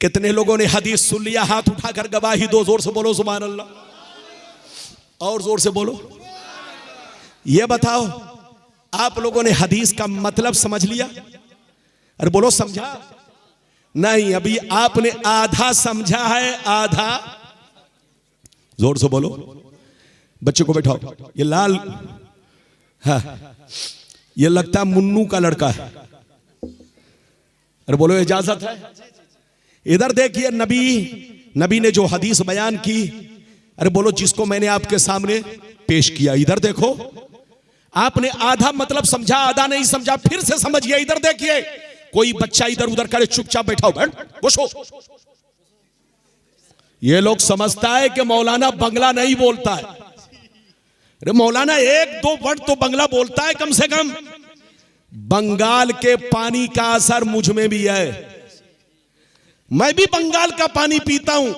कितने लोगों ने हदीस सुन लिया? हाथ उठाकर गवाही दो, जोर से बोलो सुभान अल्लाह, और जोर से बोलो। ये बताओ, आप लोगों ने हदीस का मतलब समझ लिया? अरे बोलो समझा? नहीं, अभी आपने आधा समझा है, आधा। जोर से बोलो। बच्चे को बैठाओ। ये लाल, हाँ, ये लगता मुन्नू का लड़का है। अरे बोलो इजाजत है? इधर देखिए, नबी ने जो हदीस बयान की, अरे बोलो, जिसको मैंने आपके सामने पेश किया, इधर देखो। आपने आधा मतलब समझा, आधा नहीं समझा, फिर से समझिए। इधर देखिए, कोई बच्चा इधर उधर करे, चुपचाप बैठाओ, बैठ बसो। ये लोग समझता है कि मौलाना बंगला नहीं बोलता है। अरे मौलाना 1-2 वर्ड तो बंगला बोलता है कम से कम। बंगाल के पानी का असर मुझ में भी है। मैं भी बंगाल का पानी पीता हूं,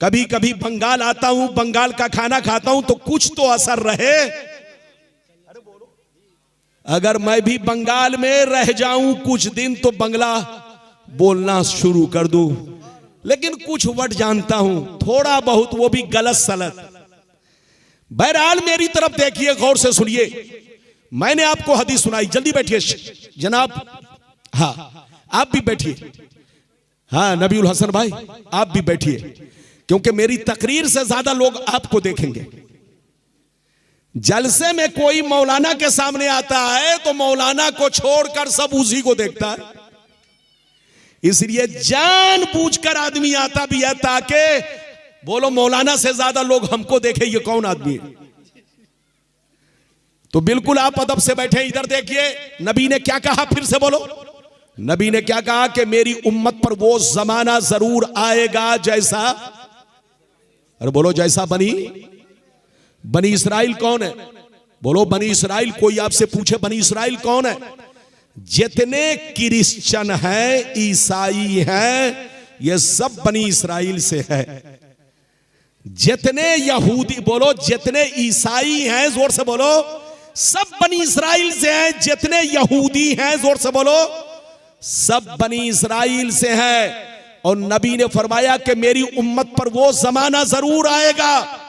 कभी कभी बंगाल आता हूं, बंगाल का खाना खाता हूं, तो कुछ तो असर रहे। अगर मैं भी बंगाल में रह जाऊं कुछ दिन तो बंगला बोलना शुरू कर दूं, लेकिन कुछ वर्ड जानता हूं, थोड़ा बहुत, वो भी गलत सलत। बहरहाल मेरी तरफ देखिए, गौर से सुनिए। मैंने आपको हदीस सुनाई, जल्दी बैठिए जनाब। हाँ, आप भी बैठिए। हाँ नबीउल हसन भाई, आप भी बैठिए, क्योंकि मेरी तकरीर से ज्यादा लोग आपको देखेंगे। जलसे में कोई मौलाना के सामने आता है तो मौलाना को छोड़कर सब उसी को देखता है। इसलिए जानबूझकर आदमी आता भी है ताकि बोलो मौलाना से ज्यादा लोग हमको देखे ये कौन आदमी है। तो बिल्कुल आप अदब से बैठे। इधर देखिए नबी ने क्या कहा, फिर से बोलो। नबी ने क्या कहा कि मेरी उम्मत पर वो जमाना जरूर आएगा जैसा, अरे बोलो जैसा बनी इसराइल कौन है? बोलो बनी इसराइल। कोई आपसे पूछे बनी इसराइल कौन है? जितने क्रिश्चियन हैं, ईसाई हैं, ये सब बनी इसराइल से है। जितने यहूदी, बोलो जितने ईसाई हैं, जोर से बोलो, सब बनी इसराइल से हैं। जितने यहूदी हैं, जोर से बोलो, सब बनी इसराइल से हैं। और नबी ने फरमाया कि मेरी उम्मत पर वो जमाना जरूर आएगा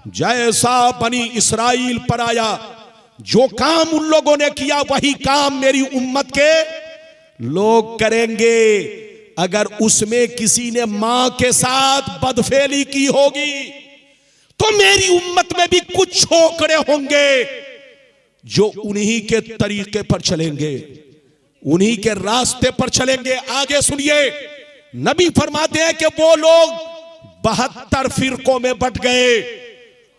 जैसा बनी इसराइल पर आया। जो काम उन लोगों ने किया वही काम मेरी उम्मत के लोग करेंगे। अगर उसमें किसी ने मां के साथ बदफेली की होगी तो मेरी उम्मत में भी कुछ छोकरे होंगे जो उन्हीं के तरीके पर चलेंगे, उन्हीं के रास्ते पर चलेंगे। आगे सुनिए, नबी फरमाते हैं कि वो लोग 72 फिरकों में बट गए,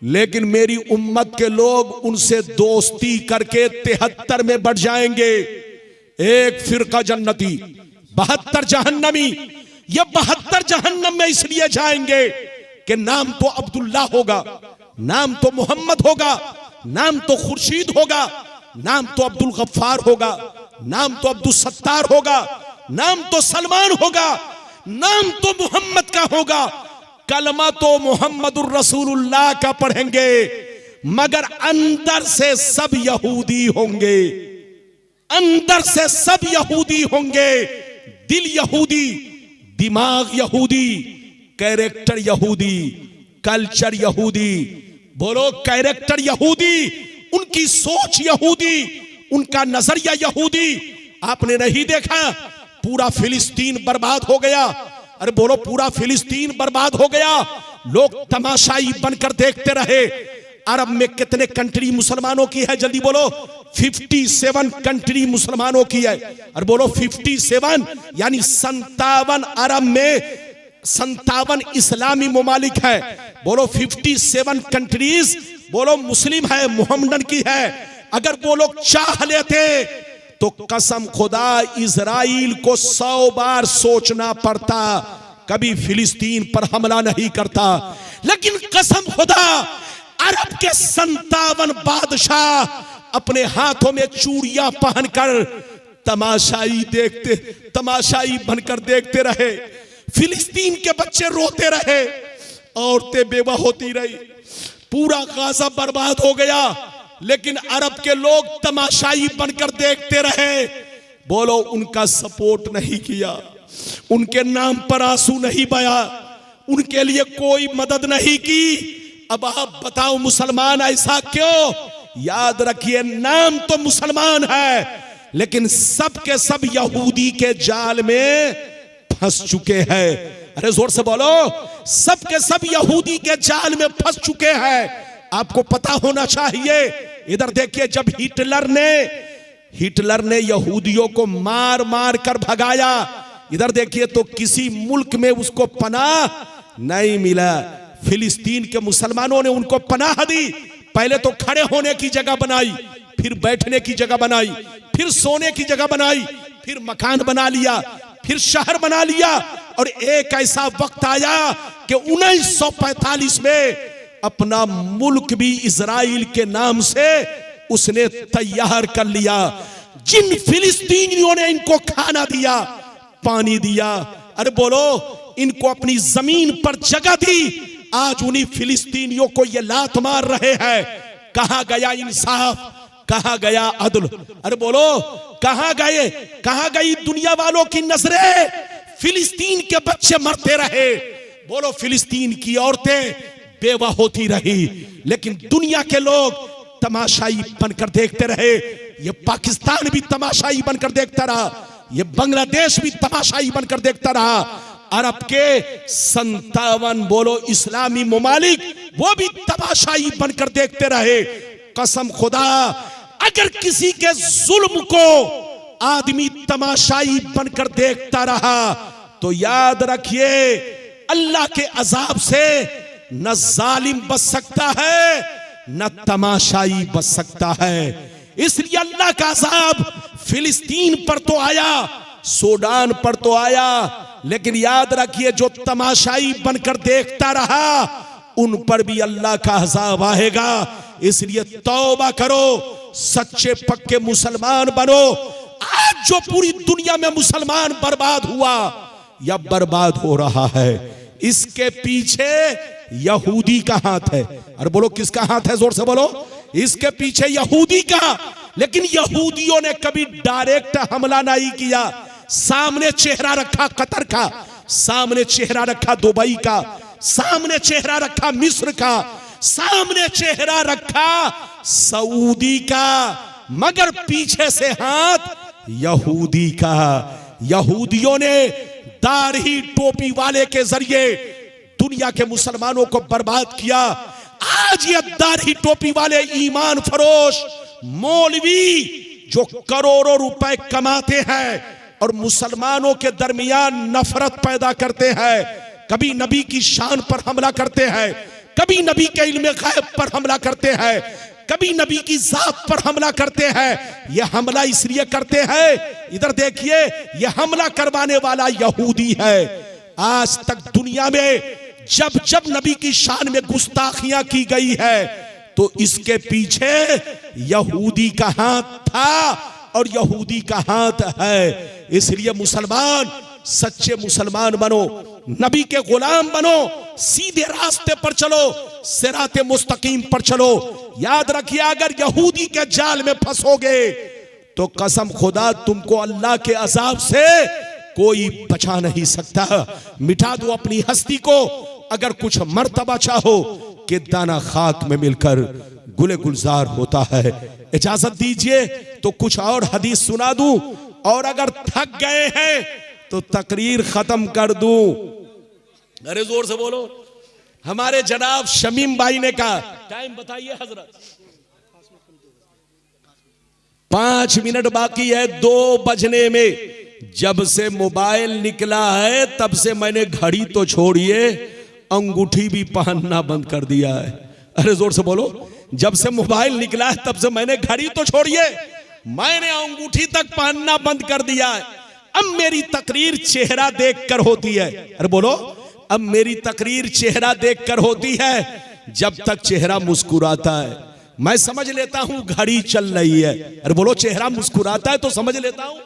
लेकिन मेरी उम्मत के लोग उनसे दोस्ती करके 73 में बट जाएंगे। एक फिरका जन्नती, 72 जहन्नमी। ये 72 जहन्नम में इसलिए जाएंगे कि नाम तो अब्दुल्ला होगा, नाम तो मोहम्मद होगा, नाम तो खुर्शीद होगा, नाम तो अब्दुल गफ्फार होगा, नाम तो अब्दुल सत्तार होगा, नाम तो सलमान होगा, नाम तो मोहम्मद का होगा, कलमा तो मोहम्मदुर रसूलुल्लाह का पढ़ेंगे, मगर अंदर से सब यहूदी होंगे। अंदर से सब यहूदी होंगे। दिल यहूदी, दिमाग यहूदी, कैरेक्टर यहूदी, कल्चर यहूदी। बोलो कैरेक्टर यहूदी, उनकी सोच यहूदी, उनका नजरिया यहूदी। आपने नहीं देखा पूरा फिलिस्तीन बर्बाद हो गया? अरे बोलो पूरा फिलिस्तीन बर्बाद हो गया। लोग तमाशाई बनकर देखते रहे। अरब में कितने कंट्री मुसलमानों की है? जल्दी बोलो। 57 कंट्री मुसलमानों की है। अरे बोलो 57 यानी 57 अरब में 57 इस्लामी मुमालिक है। बोलो 57 कंट्रीज बोलो मुस्लिम है, मोहम्मदन की है। अगर वो लोग चाह लेते तो कसम खुदा इजराइल को 100 बार सोचना पड़ता, कभी फिलिस्तीन पर हमला नहीं करता। लेकिन कसम खुदा अरब के 57 बादशाह अपने हाथों में चूड़ियां पहनकर तमाशाई बनकर देखते रहे। फिलिस्तीन के बच्चे रोते रहे, औरतें बेवा होती रही, पूरा गाजा बर्बाद हो गया, लेकिन अरब के लोग तमाशाई बनकर देखते रहे। बोलो उनका सपोर्ट नहीं किया, उनके नाम पर आंसू नहीं बहाया, उनके लिए कोई मदद नहीं की। अब आप बताओ मुसलमान ऐसा क्यों? याद रखिए नाम तो मुसलमान है, लेकिन सब के सब यहूदी के जाल में फंस चुके हैं। अरे जोर से बोलो, सब के सब यहूदी के जाल में फंस चुके हैं। आपको पता होना चाहिए। इधर देखिए, जब हिटलर ने यहूदियों को मार मार कर भगाया, इधर देखिए तो किसी मुल्क में उसको पनाह नहीं मिला। फिलिस्तीन के मुसलमानों ने उनको पनाह दी। पहले तो खड़े होने की जगह बनाई, फिर बैठने की जगह बनाई, फिर सोने की जगह बनाई, फिर मकान बना लिया, फिर शहर बना लिया। और एक ऐसा वक्त आया कि 1945 में अपना मुल्क भी इजराइल के नाम से उसने तैयार कर लिया। जिन फिलिस्तीनियों ने इनको खाना दिया, पानी दिया, अरे बोलो इनको अपनी जमीन पर जगह दी, आज उन्हीं फिलिस्तीनियों को ये लात मार रहे हैं। कहां गया इंसाफ, कहां गया अदल? अरे बोलो कहां गए, कहां गई दुनिया वालों की नजरें? फिलिस्तीन के बच्चे मरते रहे, बोलो फिलिस्तीन की औरतें बेवा होती रही, लेकिन दुनिया के लोग तमाशाई बनकर देखते रहे। ये पाकिस्तान भी तमाशाई बनकर देखता रहा, ये बांग्लादेश भी तमाशाई बनकर देखता रहा। अरब के 57 बोलो इस्लामी मुमालिक वो भी तमाशाई बनकर देखते रहे। कसम खुदा अगर किसी के जुल्म को आदमी तमाशाई बनकर देखता रहा तो याद रखिए अल्लाह के अजाब से न जालिम बच सकता है न तमाशाई बच सकता है। इसलिए अल्लाह का अजाब फिलिस्तीन पर तो आया, सूडान पर तो आया, लेकिन याद रखिए जो तमाशाई बनकर देखता रहा उन पर भी अल्लाह का अजाब आएगा। इसलिए तौबा करो, सच्चे पक्के मुसलमान बनो। आज जो पूरी दुनिया में मुसलमान बर्बाद हुआ या बर्बाद हो रहा है, इसके पीछे यहूदी का हाथ है। अरे बोलो किसका हाथ है, जोर से बोलो। इसके पीछे यहूदी का। लेकिन यहूदियों ने कभी डायरेक्ट हमला नहीं किया। सामने चेहरा रखा कतर का, सामने चेहरा रखा दुबई का, सामने चेहरा रखा मिस्र का, सामने चेहरा रखा सऊदी का, मगर पीछे से हाथ यहूदी का। यहूदियों ने दाढ़ी टोपी वाले के जरिए दुनिया के मुसलमानों को बर्बाद किया। आज ये दाढ़ी टोपी वाले ईमान फरोश मौलवी जो करोड़ों रुपए कमाते हैं और मुसलमानों के दरमियान नफरत पैदा करते हैं, कभी नबी की शान पर हमला करते हैं, कभी नबी के इल्म गैब पर हमला करते हैं, कभी नबी की जात पर हमला करते हैं। यह हमला इसलिए करते हैं, इधर देखिए, यह हमला करवाने वाला यहूदी है। आज तक दुनिया में जब जब नबी की शान में गुस्ताखियां की गई है तो इसके पीछे यहूदी का हाथ था और यहूदी का हाथ है। इसलिए मुसलमान सच्चे मुसलमान बनो, नबी के गुलाम बनो, सीधे रास्ते पर चलो, सिराते मुस्तकीम पर चलो। याद रखिए अगर यहूदी के जाल में फंसोगे तो कसम खुदा तुमको अल्लाह के अजाब से कोई बचा नहीं सकता। मिटा दो अपनी हस्ती को अगर कुछ मर्तबा चाहो कि दाना खाक में मिलकर गुले गुलजार होता है। इजाजत दीजिए तो कुछ और हदीस सुना दूं, और अगर थक गए हैं तो तकरीर खत्म कर दूं। अरे जोर से बोलो। हमारे जनाब शमीम भाई ने कहा, टाइम बताइए हजरत। 5 मिनट बाकी है 2 बजने में। जब से मोबाइल निकला है तब से मैंने घड़ी तो छोड़िए अंगूठी भी पहनना बंद कर दिया है। अरे जोर से बोलो। जब से मोबाइल निकला है तब से मैंने घड़ी तो छोड़िए मैंने अंगूठी तक पहनना बंद कर दिया है। अब मेरी तकरीर चेहरा देखकर होती है। अरे बोलो। अब मेरी तकरीर चेहरा देखकर होती है। जब तक चेहरा मुस्कुराता है मैं समझ लेता हूं घड़ी चल रही है। अरे बोलो। चेहरा मुस्कुराता है तो समझ लेता हूं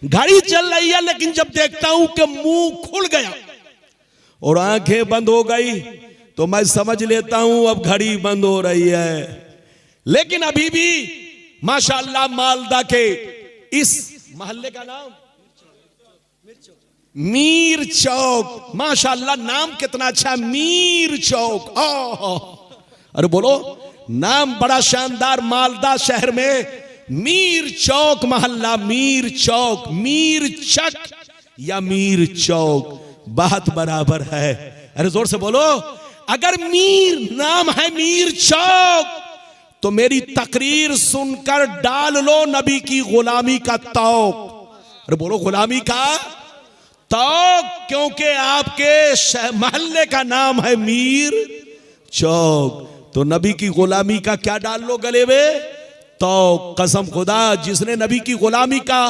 घड़ी चल रही है, लेकिन जब देखता हूं कि मुंह खुल गया और आंखें बंद हो गई तो मैं समझ लेता हूं अब घड़ी बंद हो रही है। लेकिन अभी भी माशाअल्लाह मालदा के इस मोहल्ले का नाम मीर चौक, माशाअल्लाह नाम कितना अच्छा, मीर चौक। अरे बोलो। नाम बड़ा शानदार। मालदा शहर में मीर चौक मोहल्ला, मीर चौक, मीर चक या मीर चौक बात बराबर है। अरे जोर से बोलो। अगर मीर नाम है मीर चौक तो मेरी तकरीर सुनकर डाल लो नबी की गुलामी का तौक। अरे बोलो। गुलामी का तौक, क्योंकि आपके मोहल्ले का नाम है मीर चौक, तो नबी की गुलामी का क्या डाल लो गले में? तौक। कसम खुदा जिसने नबी की गुलामी का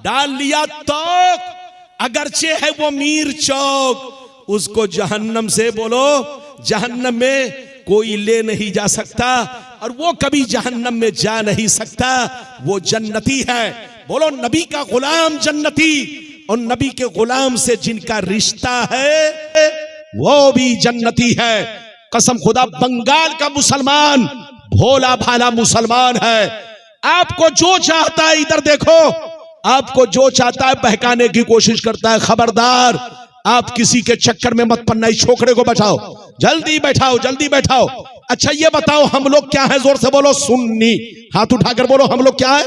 डाल लिया तौक, अगरचे है वो मीर चौक, उसको जहन्नम से बोलो जहन्नम में कोई ले नहीं जा सकता और वो कभी जहन्नम में जा नहीं सकता। वो जन्नती है। बोलो नबी का गुलाम जन्नती, और नबी के गुलाम से जिनका रिश्ता है वो भी जन्नती है। कसम खुदा बंगाल का मुसलमान भोला भाला मुसलमान है। आपको जो चाहता है, इधर देखो, आपको जो चाहता है बहकाने की कोशिश करता है। खबरदार आप किसी के चक्कर में मत पड़ना। इस छोकरे को बैठाओ, जल्दी बैठाओ, जल्दी बैठाओ। अच्छा ये बताओ हम लोग क्या है? जोर से बोलो। सुन्नी। हाथ उठाकर बोलो हम लोग क्या है?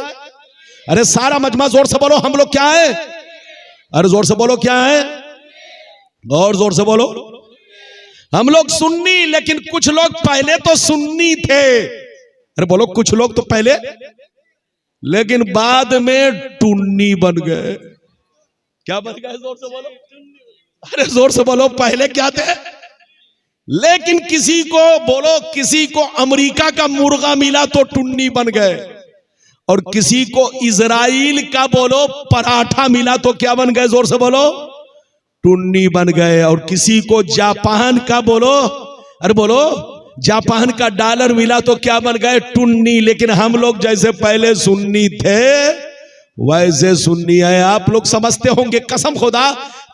अरे सारा मजमा जोर से बोलो हम लोग क्या है? अरे जोर से बोलो क्या है? और जोर से बोलो। हम लोग सुन्नी, लेकिन कुछ लोग पहले तो सुन्नी थे। अरे बोलो। कुछ लोग तो पहले, लेकिन बाद में टुन्नी बन गए। क्या बन गए? जोर से बोलो। अरे जोर से बोलो, पहले क्या थे? लेकिन किसी को बोलो, किसी को अमेरिका का मुर्गा मिला तो टुन्नी बन गए, और किसी को इजराइल का बोलो पराठा मिला तो क्या बन गए? जोर से बोलो, टुन्नी बन गए। और किसी को जापान का बोलो, अरे बोलो, जापान का डॉलर मिला तो क्या बन गए? टुन्नी। लेकिन हम लोग जैसे पहले सुन्नी थे वैसे सुन्नी है। आप लोग समझते होंगे, कसम खुदा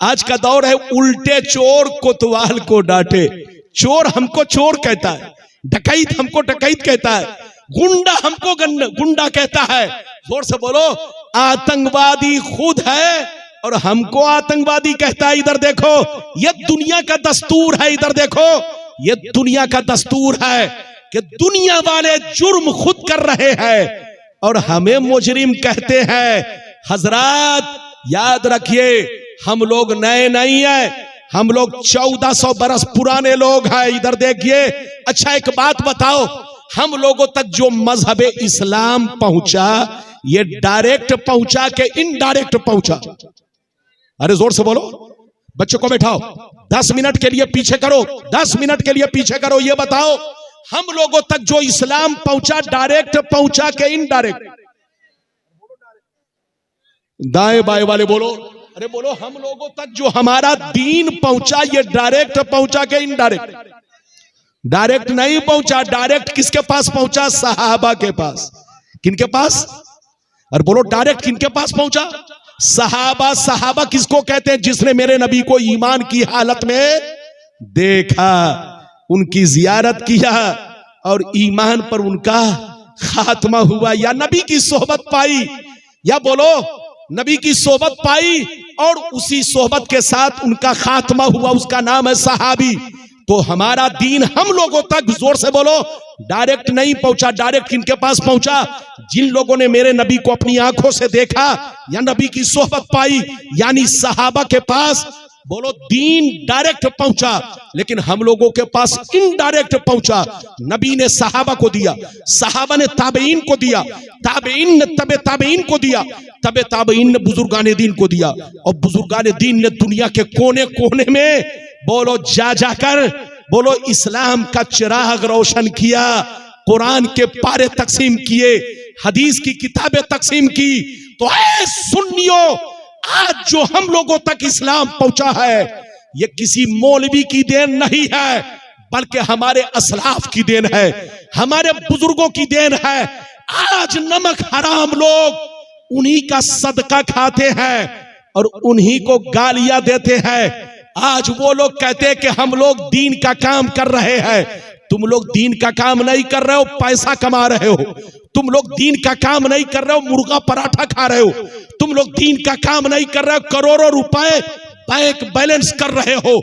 आज का दौर है उल्टे चोर कोतवाल को डांटे। चोर हमको चोर कहता है, डकैत हमको डकैत कहता है, गुंडा हमको गुंडा कहता है। जोर से बोलो, आतंकवादी खुद है और हमको आतंकवादी कहता है। इधर देखो, ये दुनिया का दस्तूर है। इधर देखो, ये दुनिया का दस्तूर है कि दुनिया वाले जुर्म खुद कर रहे हैं और हमें मुजरिम कहते हैं। हजरात याद रखिए, हम लोग नए नहीं है, हम लोग 1400 बरस पुराने लोग हैं। इधर देखिए, अच्छा एक बात बताओ, हम लोगों तक जो मजहब इस्लाम पहुंचा, ये डायरेक्ट पहुंचा के इनडायरेक्ट पहुंचा? अरे जोर से बोलो, बच्चों को बैठाओ, 10 मिनट के लिए पीछे करो, 10 मिनट के लिए पीछे करो। ये बताओ, हम लोगों तक जो इस्लाम पहुंचा डायरेक्ट पहुंचा के इनडायरेक्ट? दाएं बाएं वाले बोलो, अरे बोलो, हम लोगों तक जो हमारा दीन पहुंचा ये डायरेक्ट पहुंचा के इनडायरेक्ट? डायरेक्ट नहीं पहुंचा। डायरेक्ट किसके पास पहुंचा? सहाबा के पास। किनके पास? अरे बोलो, डायरेक्ट किनके पास पहुंचा? सहाबा। सहाबा किसको कहते हैं? जिसने मेरे नबी को ईमान की हालत में देखा, उनकी जियारत किया और ईमान पर उनका खात्मा हुआ, या नबी की सोहबत पाई, या बोलो नबी की सोहबत पाई और उसी सोहबत के साथ उनका खात्मा हुआ, उसका नाम है सहाबी। तो हमारा दीन हम लोगों तक, जोर से बोलो, डायरेक्ट नहीं पहुंचा। डायरेक्ट किनके पास पहुंचा? जिन लोगों ने मेरे नबी को अपनी आंखों से देखा या नबी की सोहबत पाई, यानी सहाबा के पास बोलो दीन डायरेक्ट पहुंचा। लेकिन हम लोगों के पास इनडायरेक्ट पहुंचा। नबी ने सहाबा को दिया, सहाबा ने ताबेईन को दिया, ताबेईन ने तबे ताबेईन को दिया, तबे ताबेईन ने बुजुर्गाने दीन को दिया, और बुजुर्गाने दीन ने दुनिया के कोने कोने में बोलो जा जाकर बोलो इस्लाम का चिराग रोशन किया, कुरान के पारे तकसीम किए, हदीस की किताबें तकसीम की। तो ऐ सुन्नियों, आज जो हम लोगों तक इस्लाम पहुंचा है ये किसी मौलवी की देन नहीं है, बल्कि हमारे असलाफ की देन है, हमारे बुजुर्गों की देन है। आज नमक हराम लोग उन्हीं का सदका खाते हैं और उन्हीं को गालियां देते हैं। आज वो लोग कहते हैं कि हम लोग दीन का काम कर रहे हैं। तुम लोग दीन का काम नहीं कर रहे हो, पैसा कमा रहे हो। तुम लोग दीन का काम नहीं कर रहे हो, मुर्गा पराठा खा रहे हो। तुम लोग दीन का काम नहीं कर रहे हो, करोड़ों रुपए बैंक बैलेंस कर रहे हो।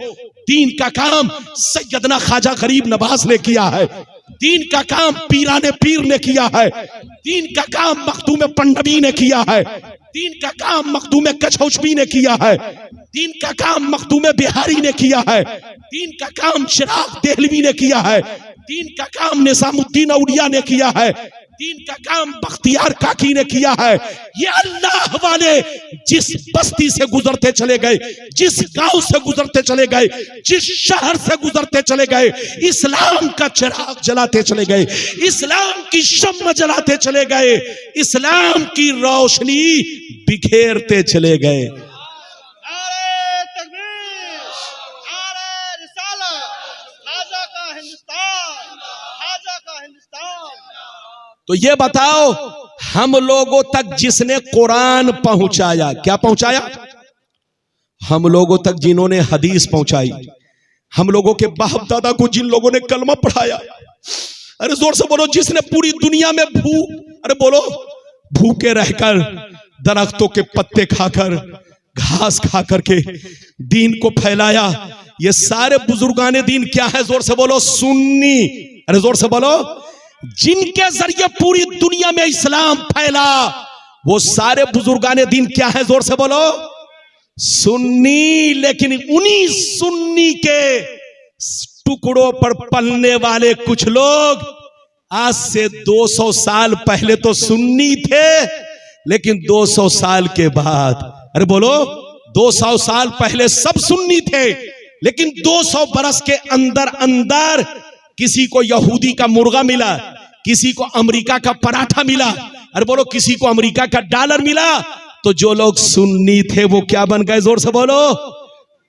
दीन का काम सैयदना ख्वाजा गरीब नवाज ने किया है, दीन का काम पीराने पीर ने किया है, दीन का काम मखदूम पंडवी ने किया है, दीन का काम मखदूम कछौचबी ने किया है, दीन का काम मखदूम बिहारी ने किया है, दीन का काम चिराग देहलवी ने किया है, दीन का काम निजामुद्दीन औलिया ने किया है, दीन का काम बख्तियार काकी ने किया है। ये अल्लाह वाले जिस बस्ती से गुजरते चले गए, जिस गांव से गुजरते चले गए, जिस शहर से गुजरते चले गए, इस्लाम का चिराग जलाते चले गए, इस्लाम की शम्मा जलाते चले गए, इस्लाम की रोशनी बिखेरते चले गए। तो ये बताओ, हम लोगों तक जिसने कुरान पहुंचाया, क्या पहुंचाया? हम लोगों तक जिन्होंने हदीस पहुंचाई, हम लोगों के बाप दादा को जिन लोगों ने कलमा पढ़ाया, अरे जोर से बोलो, जिसने पूरी दुनिया में अरे बोलो भूखे रहकर, दरख्तों के पत्ते खाकर, घास खाकर के दीन को फैलाया। ये सारे बुजुर्गाने दीन क्या है? जोर से बोलो, सुन्नी। अरे जोर से बोलो, जिनके जरिए पूरी दुनिया में इस्लाम फैला, वो सारे बुजुर्गाने दीन क्या है? जोर से बोलो, सुन्नी। लेकिन उन्हीं सुन्नी के टुकड़ों पर पलने वाले कुछ लोग आज से 200 साल पहले तो सुन्नी थे, लेकिन 200 साल के बाद, अरे बोलो, 200 साल पहले सब सुन्नी थे, लेकिन 200 बरस के अंदर अंदर किसी को यहूदी का मुर्गा मिला, किसी को अमेरिका का पराठा मिला, अरे बोलो किसी को अमेरिका का डॉलर मिला, तो जो लोग सुन्नी थे वो क्या बन गए? जोर से बोलो,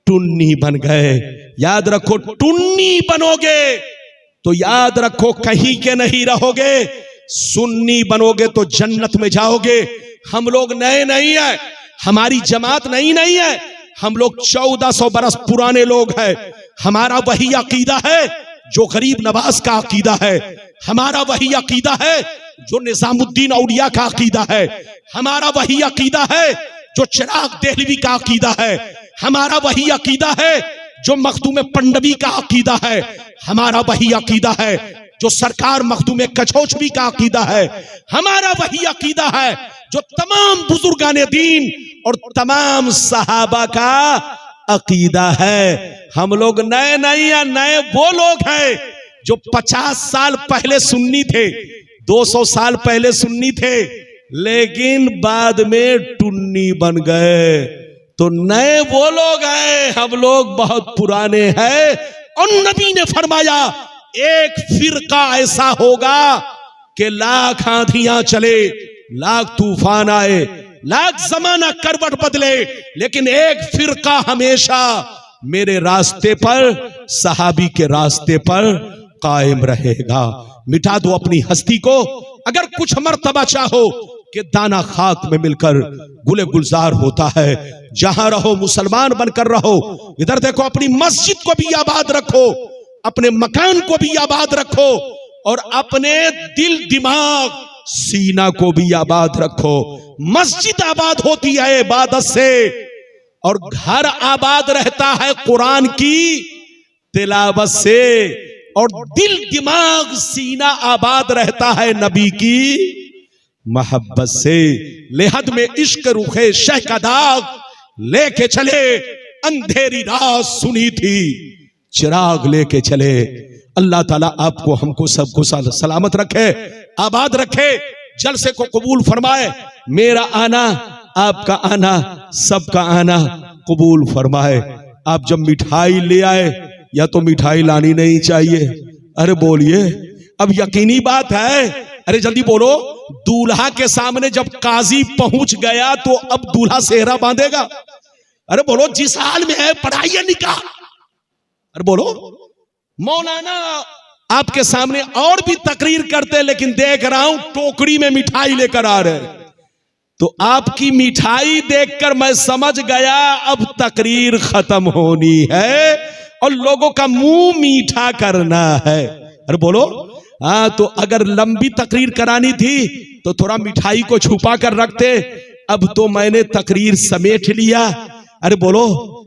टुन्नी बन गए। याद रखो, टुन्नी बनोगे तो याद रखो कहीं के नहीं रहोगे, सुन्नी बनोगे तो जन्नत में जाओगे। हम लोग नए नहीं है, हमारी जमात नई नहीं है, हम लोग 1400 बरस पुराने लोग हैं। हमारा वही अकीदा है जो गरीब नवाज का अकीदा है, हमारा वही अकीदा है जो निजामुद्दीन औलिया का अकीदा है, हमारा वही अकीदा है जो चिराग देहलवी का अकीदा है, हमारा वही अकीदा है जो मखदूम पंडवी का अकीदा है, हमारा वही अकीदा है जो सरकार मखदूम कछौचवी का अकीदा है, हमारा वही अकीदा है जो तमाम बुजुर्गाने दीन और तमाम सहाबा का अकीदा है। हम लोग नए नहीं है, नए वो लोग हैं जो 50 साल पहले सुन्नी थे, 200 साल पहले सुन्नी थे, लेकिन बाद में टुन्नी बन गए। तो नए वो लोग हैं, हम लोग बहुत पुराने हैं। और नबी ने फरमाया एक फिरका ऐसा होगा कि लाख आंधियां चले, लाख तूफान आए, लाख जमाना करवट बदले, लेकिन एक फिरका हमेशा मेरे रास्ते पर, सहाबी के रास्ते पर कायम रहेगा। मिटा दो अपनी हस्ती को, अगर कुछ मर्तबा चाहो कि दाना खाक में मिलकर गुले गुलजार होता है। जहां रहो मुसलमान बनकर रहो। इधर देखो, अपनी मस्जिद को भी आबाद रखो, अपने मकान को भी आबाद रखो, और अपने दिल दिमाग सीना को भी आबाद रखो। मस्जिद आबाद होती है इबादत से, और घर आबाद रहता है कुरान की तिलावत से, और दिल दिमाग सीना आबाद रहता है नबी की मोहब्बत से। लेहद में इश्क रुखे शह का दाग लेके चले, अंधेरी रात सुनी थी चिराग लेके चले। अल्लाह ताला आपको हमको सबको सलामत रखे, आबाद रखे, जलसे को कबूल फरमाए। मेरा आना, आपका आना, सबका आना कबूल फरमाए। आप जब मिठाई ले आए, या तो मिठाई लानी नहीं चाहिए, अरे बोलिए, अब यकीनी बात है, अरे जल्दी बोलो। दूल्हा के सामने जब काजी पहुंच गया तो अब दूल्हा सेहरा बांधेगा। अरे बोलो, जिस हाल में है पढ़ाइए निकाह। अरे बोलो, मौलाना आपके सामने और भी तकरीर करते, लेकिन देख रहा हूं टोकरी में मिठाई लेकर आ रहे। तो आपकी मिठाई देखकर मैं समझ गया अब तकरीर खत्म होनी है और लोगों का मुंह मीठा करना है। अरे बोलो, हाँ, तो अगर लंबी तकरीर करानी थी तो थोड़ा मिठाई को छुपा कर रखते, अब तो मैंने तकरीर समेट लिया। अरे बोलो,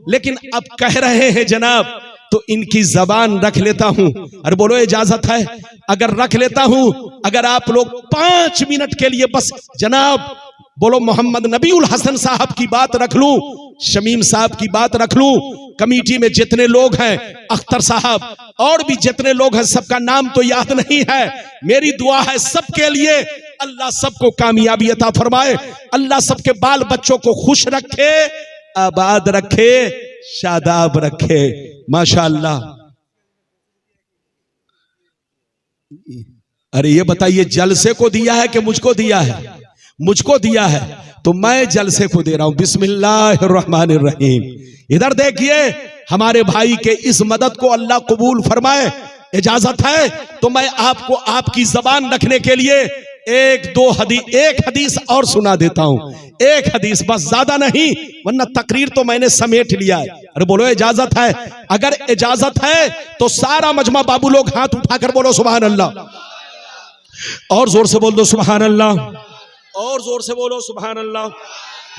लेकिन अब कह रहे हैं जनाब, तो इनकी जबान रख लेता हूं। अरे बोलो, इजाजत है? अगर रख लेता हूं, अगर आप लोग 5 मिनट के लिए बस जनाब बोलो, मोहम्मद नबीउल हसन साहब की बात रख लूं, शमीम साहब की बात रख लूं, कमेटी में जितने लोग हैं, अख्तर साहब और भी जितने लोग हैं, सबका नाम तो याद नहीं है। मेरी दुआ है सबके लिए, अल्लाह सबको कामयाबी अता फरमाए, अल्लाह सबके बाल बच्चों को खुश रखे, आबाद रखे, शादाब रखे। माशाअल्लाह। अरे ये बताइए, जलसे को दिया है कि मुझको दिया है? मुझको दिया है, तो मैं जलसे को दे रहा हूं। बिस्मिल्लाहिर्रहमानिर्रहीम। इधर देखिए, हमारे भाई के इस मदद को अल्लाह कबूल फरमाए। इजाजत है तो मैं आपको आपकी जबान रखने के लिए एक हदीस और सुना देता हूं। एक हदीस बस, ज्यादा नहीं, वरना तकरीर तो मैंने समेट लिया है। अरे बोलो, इजाजत है? अगर इजाजत है तो सारा मजमा बाबू लोग हाथ उठाकर बोलो सुभान अल्लाह, और जोर से बोल दो सुभान अल्लाह, और जोर से बोलो सुभान अल्लाह।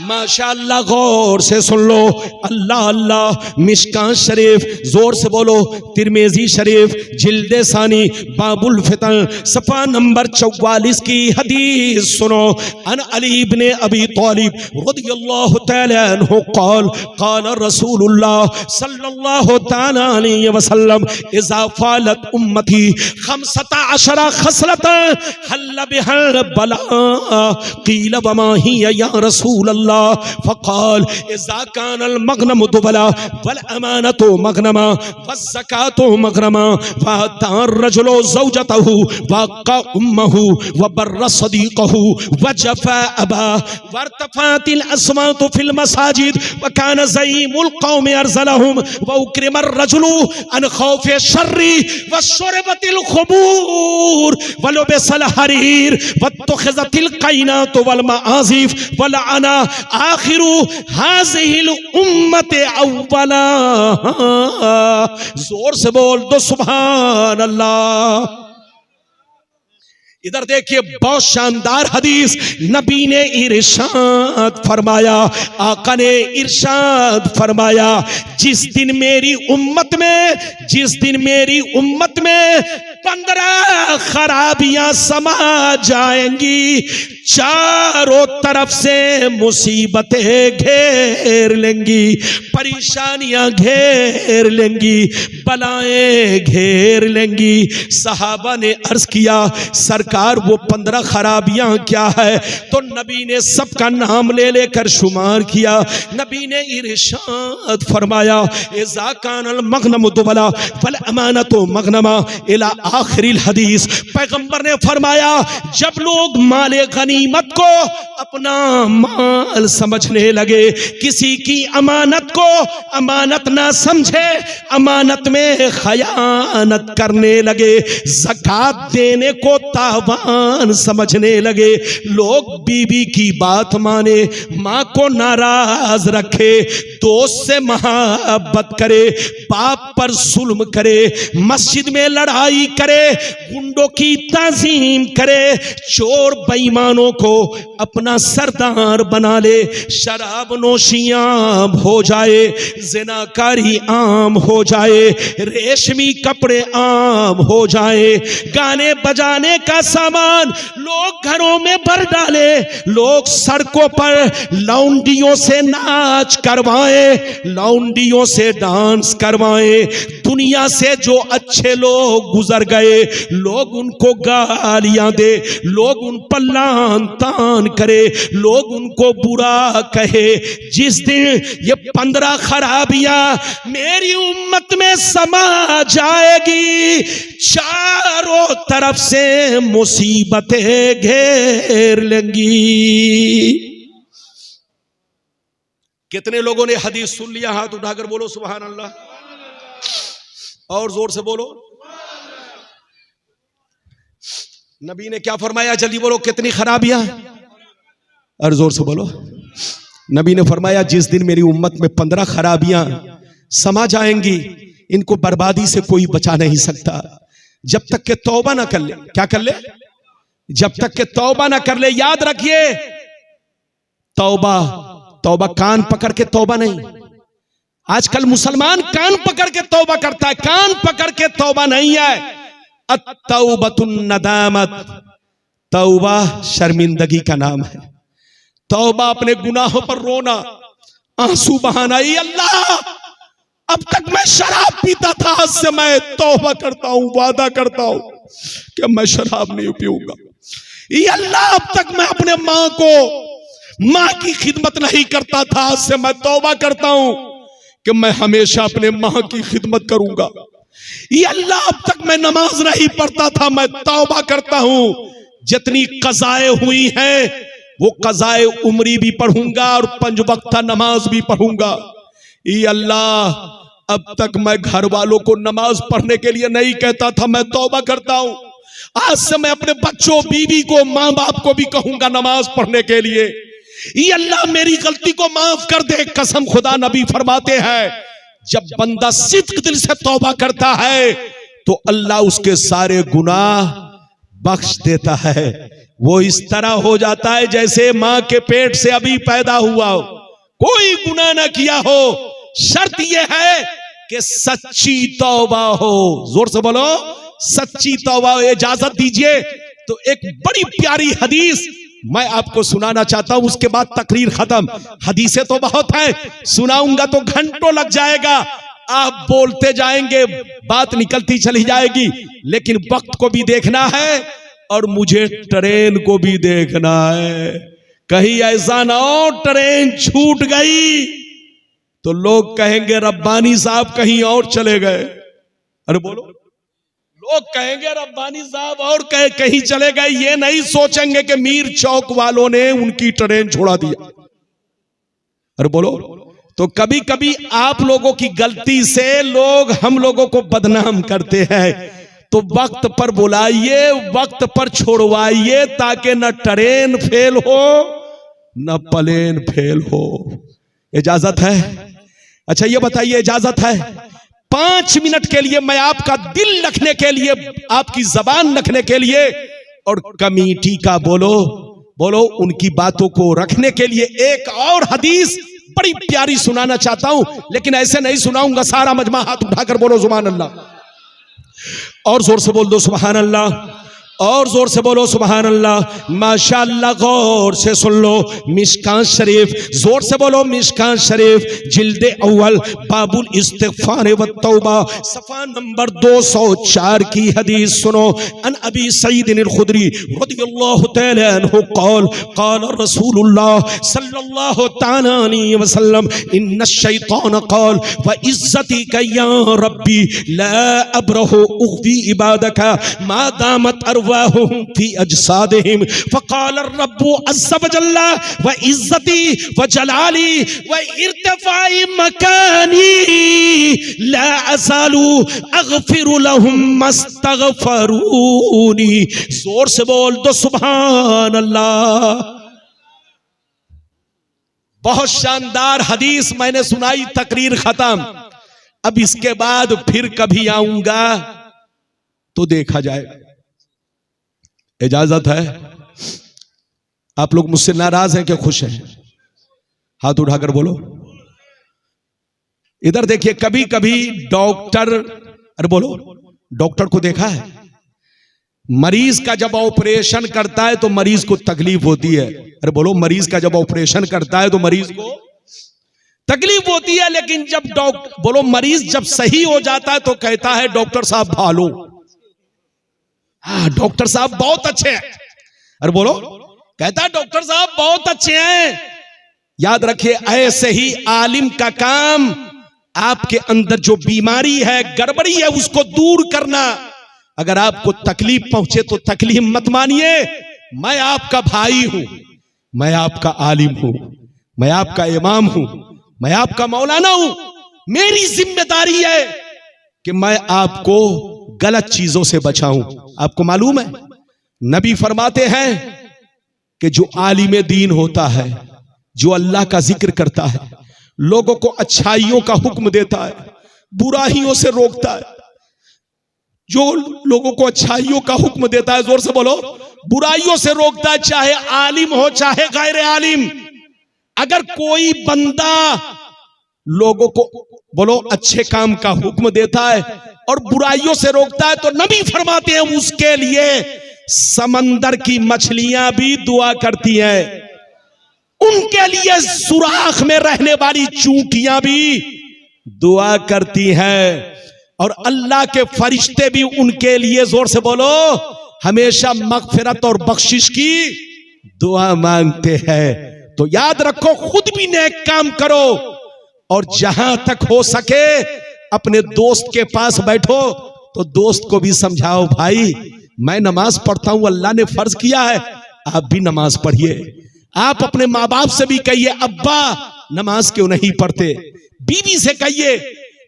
माशाअल्लाह, गौर से सुन लो, अल्लाह अल्लाह। मिशकात शरीफ, जोर से बोलो। तिरमिजी शरीफ, जिल्दे सानी, बाबुल फितन, सफा नंबर 44 की हदीस सुनो। अन अली इब्ने अबी तालिब रदियल्लाहु तआला अन्हु क़ाल क़ाल रसूलुल्लाह सल्लल्लाहु तआला अलैहि वसल्लम इज़ा फ़ालत उम्मती 15 खसलतन हल्ल बिहल बला क़ील वमा हिया या रसूलल्लाह अल्लाह फ़क़ाल इज़ा कानल मग़नमु दुबला वल अमानतु मग़नमा वज़्ज़कातु मग़नमा फ़अतार रजुलु ज़ौजतहु वक़ा उम्महु वबर्र सदीक़हु वजफ़ा अबा वर्तफ़ातिल अस्वातु फिल मसाजिद वकान ज़ईमुल क़ौमि अरज़लहुम वउक्रिमर रजुलु अन खौफ़े शर्रि वशुरबतिल ख़ुबूर वलुबिसल हरीर वत्तख़िज़तिल क़ैनातु वल मआज़िफ़ वलअना आखिरु हाज़िहिल उम्मति अव्वला। जोर से बोल दो सुभान अल्लाह। इधर देखिए बहुत शानदार हदीस, नबी ने इरशाद फरमाया, आका ने इरशाद फरमाया, जिस दिन मेरी उम्मत में 15 खराबियां समा जाएंगी, चारों तरफ से मुसीबतें घेर लेंगी, परेशानियां घेर लेंगी, बलाएं घेर लेंगी। सहाबा ने अर्ज किया सरकार वो 15 खराबियां क्या है? तो नबी ने सबका नाम ले लेकर शुमार किया। नबी ने इरशाद फरमाया इज़ा कानल मग़नमु दुबला वल अमानतु मग़नमा इला आखिरिल हदीस। पैगंबर ने फरमाया जब लोग माले गनीमत को अपना माल समझने लगे, किसी की अमानत को अमानत ना समझे, अमानत में खयानत करने लगे, ज़कात देने को तावान समझने लगे, लोग बीवी की बात माने, माँ को नाराज रखे, दोस्त से मोहब्बत करे, बाप पर जुल्म करे, मस्जिद में लड़ाई करे, गुंडों की ताज़ीम करे, चोर बेईमानों को अपना सरदार बना ले, शराब नोशियां हो जाए, ज़िनाकारी आम हो जाए, रेशमी कपड़े आम हो जाए, गाने बजाने का सामान लोग घरों में भर डाले, लोग सड़कों पर लौंडियों से नाच करवाए, लौंडियों से डांस करवाए, दुनिया से जो अच्छे लोग गुजर गए लोग उनको गालियां दे, लोग उन पर लान तान करे, लोग उनको बुरा कहे। जिस दिन ये 15 खराबियां मेरी उम्मत में समा जाएगी, चारों तरफ से मुसीबतें घेर लेंगी। कितने लोगों ने हदीस सुन लिया? हाथ उठाकर बोलो सुभान अल्लाह, और जोर से बोलो। नबी ने क्या फरमाया? जल्दी बोलो, कितनी खराबियां? और जोर से बोलो। नबी ने फरमाया जिस दिन मेरी उम्मत में 15 खराबियां समा जाएंगी, इनको बर्बादी से कोई बचा नहीं सकता जब तक के तौबा ना कर ले। क्या कर ले? जब तक के तौबा ना कर ले। याद रखिए, तौबा तौबा कान पकड़ के तौबा नहीं। आजकल मुसलमान कान पकड़ के तौबा करता है, कान पकड़ के तौबा नहीं है। अत्तौबतुन नदामत, तौबा शर्मिंदगी का नाम है। तौबा अपने गुनाहों पर रोना, आंसू बहाना। अल्लाह अब तक मैं शराब पीता था, आज से मैं तौबा करता हूं, वादा करता हूं कि मैं शराब नहीं पीऊंगा। अल्लाह अब तक मैं अपने मां की खिदमत नहीं करता था, आज से मैं तौबा करता हूं कि मैं हमेशा अपने मां की खिदमत करूंगा। अल्लाह अब तक मैं नमाज नहीं पढ़ता था, मैं तौबा करता हूं जितनी कज़ाए हुई हैं वो कज़ाए उम्री भी पढ़ूंगा और 5 वक्त नमाज भी पढ़ूंगा। अल्लाह अब तक मैं घर वालों को नमाज पढ़ने के लिए नहीं कहता था, मैं तौबा करता हूं आज से मैं अपने बच्चों, बीवी को, मां बाप को भी कहूंगा नमाज पढ़ने के लिए। अल्लाह मेरी गलती को माफ कर दे। कसम खुदा, नबी फरमाते हैं जब बंदा सिद्क दिल से तौबा करता है तो अल्लाह उसके सारे गुनाह बख्श देता है। वो इस तरह हो जाता है जैसे मां के पेट से अभी पैदा हुआ हो, कोई गुनाह ना किया हो। शर्त यह है कि सच्ची तौबा हो। जोर से बोलो, सच्ची तौबा हो। इजाजत दीजिए तो एक बड़ी प्यारी हदीस मैं आपको सुनाना चाहता हूं, उसके बाद तकरीर खत्म। हदीसें तो बहुत हैं, सुनाऊंगा तो घंटों लग जाएगा, आप बोलते जाएंगे, बात निकलती चली जाएगी, लेकिन वक्त को भी देखना है और मुझे ट्रेन को भी देखना है। कहीं ऐसा ना हो ट्रेन छूट गई तो लोग कहेंगे रब्बानी साहब कहीं और चले गए। अरे बोलो, लोग कहेंगे रब्बानी साहब और कहीं चले गए, ये नहीं सोचेंगे कि मीर चौक वालों ने उनकी ट्रेन छोड़ा दिया। अरे बोलो, तो कभी कभी आप लोगों की गलती से लोग हम लोगों को बदनाम करते हैं, तो वक्त पर बुलाइए, वक्त पर छोड़वाइए, ताकि न ट्रेन फेल हो न प्लेन फेल हो। इजाजत है? अच्छा ये बताइए, इजाजत है? 5 मिनट के लिए मैं आपका दिल रखने के लिए, आपकी जबान रखने के लिए, और कमेटी का बोलो उनकी बातों को रखने के लिए एक और हदीस बड़ी प्यारी सुनाना चाहता हूं, लेकिन ऐसे नहीं सुनाऊंगा। सारा मजमा हाथ उठाकर बोलो सुभान अल्लाह, और जोर से बोल दो सुभान अल्लाह, और जोर से बोलो सुभान अल्लाह। माशाअल्लाह, गौर से सुन लो। मिशकात शरीफ, जोर से बोलो मिशकात शरीफ, जिल्दे अव्वल, बाबुल इस्तिग़फ़ार व तौबा, सफ़ा नंबर 204 की हदीस सुनो। अन अबी सईद अल खुदरी रज़ियल्लाहु तआला अन्हु क़ाल क़ाल रसूलुल्लाह सल्लल्लाहु तआला अलैहि वसल्लम इन्न शैतान क़ाल व इज़्ज़तिका या रब्बी ला अब्रहु उग़वी इबादका मा दामत फी अजसादिहिम फ़क़ाल रब्बु अज़्ज़ व जल्ला व इज़्ज़ती व जलाली व इर्तिफ़ाई मकानी ला अज़ालु अग़फ़िरु लहुम मस्तग़फ़रूनी। जोर से बोल दो सुभान अल्लाह। बहुत शानदार हदीस मैंने सुनाई, तकरीर खत्म। अब इसके बाद फिर कभी आऊंगा तो देखा जाएगा। इजाजत है? आप लोग मुझसे नाराज हैं कि खुश हैं? हाथ उठाकर बोलो। इधर देखिए, कभी कभी डॉक्टर, अरे बोलो, डॉक्टर को देखा है, मरीज का जब ऑपरेशन करता है तो मरीज को तकलीफ होती है। अरे बोलो, मरीज का जब ऑपरेशन करता है तो मरीज को तकलीफ होती है, लेकिन जब बोलो मरीज जब सही हो जाता है तो कहता है डॉक्टर साहब भालो, हाँ डॉक्टर साहब बहुत अच्छे हैं। अरे बोलो, कहता है डॉक्टर साहब बहुत अच्छे हैं। याद रखिए, ऐसे ही आलिम का काम आपके अंदर जो बीमारी है, गड़बड़ी है, उसको दूर करना। अगर आपको तकलीफ पहुंचे तो तकलीफ मत मानिए। मैं आपका भाई हूं, मैं आपका आलिम हूं, मैं आपका इमाम हूं, मैं आपका मौलाना हूं। मेरी जिम्मेदारी है कि मैं आपको गलत चीजों से बचाऊं। आपको मालूम है, नबी फरमाते हैं कि जो आलिम दीन होता है, जो अल्लाह का जिक्र करता है, लोगों को अच्छाइयों का हुक्म देता है, बुराइयों से रोकता है, जो लोगों को अच्छाइयों का हुक्म देता है, जोर से बोलो, बुराइयों से रोकता है, चाहे आलिम हो चाहे गैर आलिम। अगर कोई बंदा लोगों को बोलो अच्छे काम का हुक्म देता है और बुराइयों से रोकता है, तो नबी फरमाते हैं उसके लिए समंदर की मछलियां भी दुआ करती हैं, उनके लिए सुराख में रहने वाली चूंटियां भी दुआ करती हैं, और अल्लाह के फरिश्ते भी उनके लिए, जोर से बोलो, हमेशा मगफिरत और बख्शिश की दुआ मांगते हैं। तो याद रखो, खुद भी नेक काम करो, और जहां तक हो सके अपने दोस्त के पास बैठो तो दोस्त को भी समझाओ, भाई मैं नमाज पढ़ता हूं, अल्लाह ने फर्ज किया है, आप भी नमाज पढ़िए। आप अपने माँ बाप से भी कहिए, अब्बा नमाज क्यों नहीं पढ़ते। बीवी से कहिए,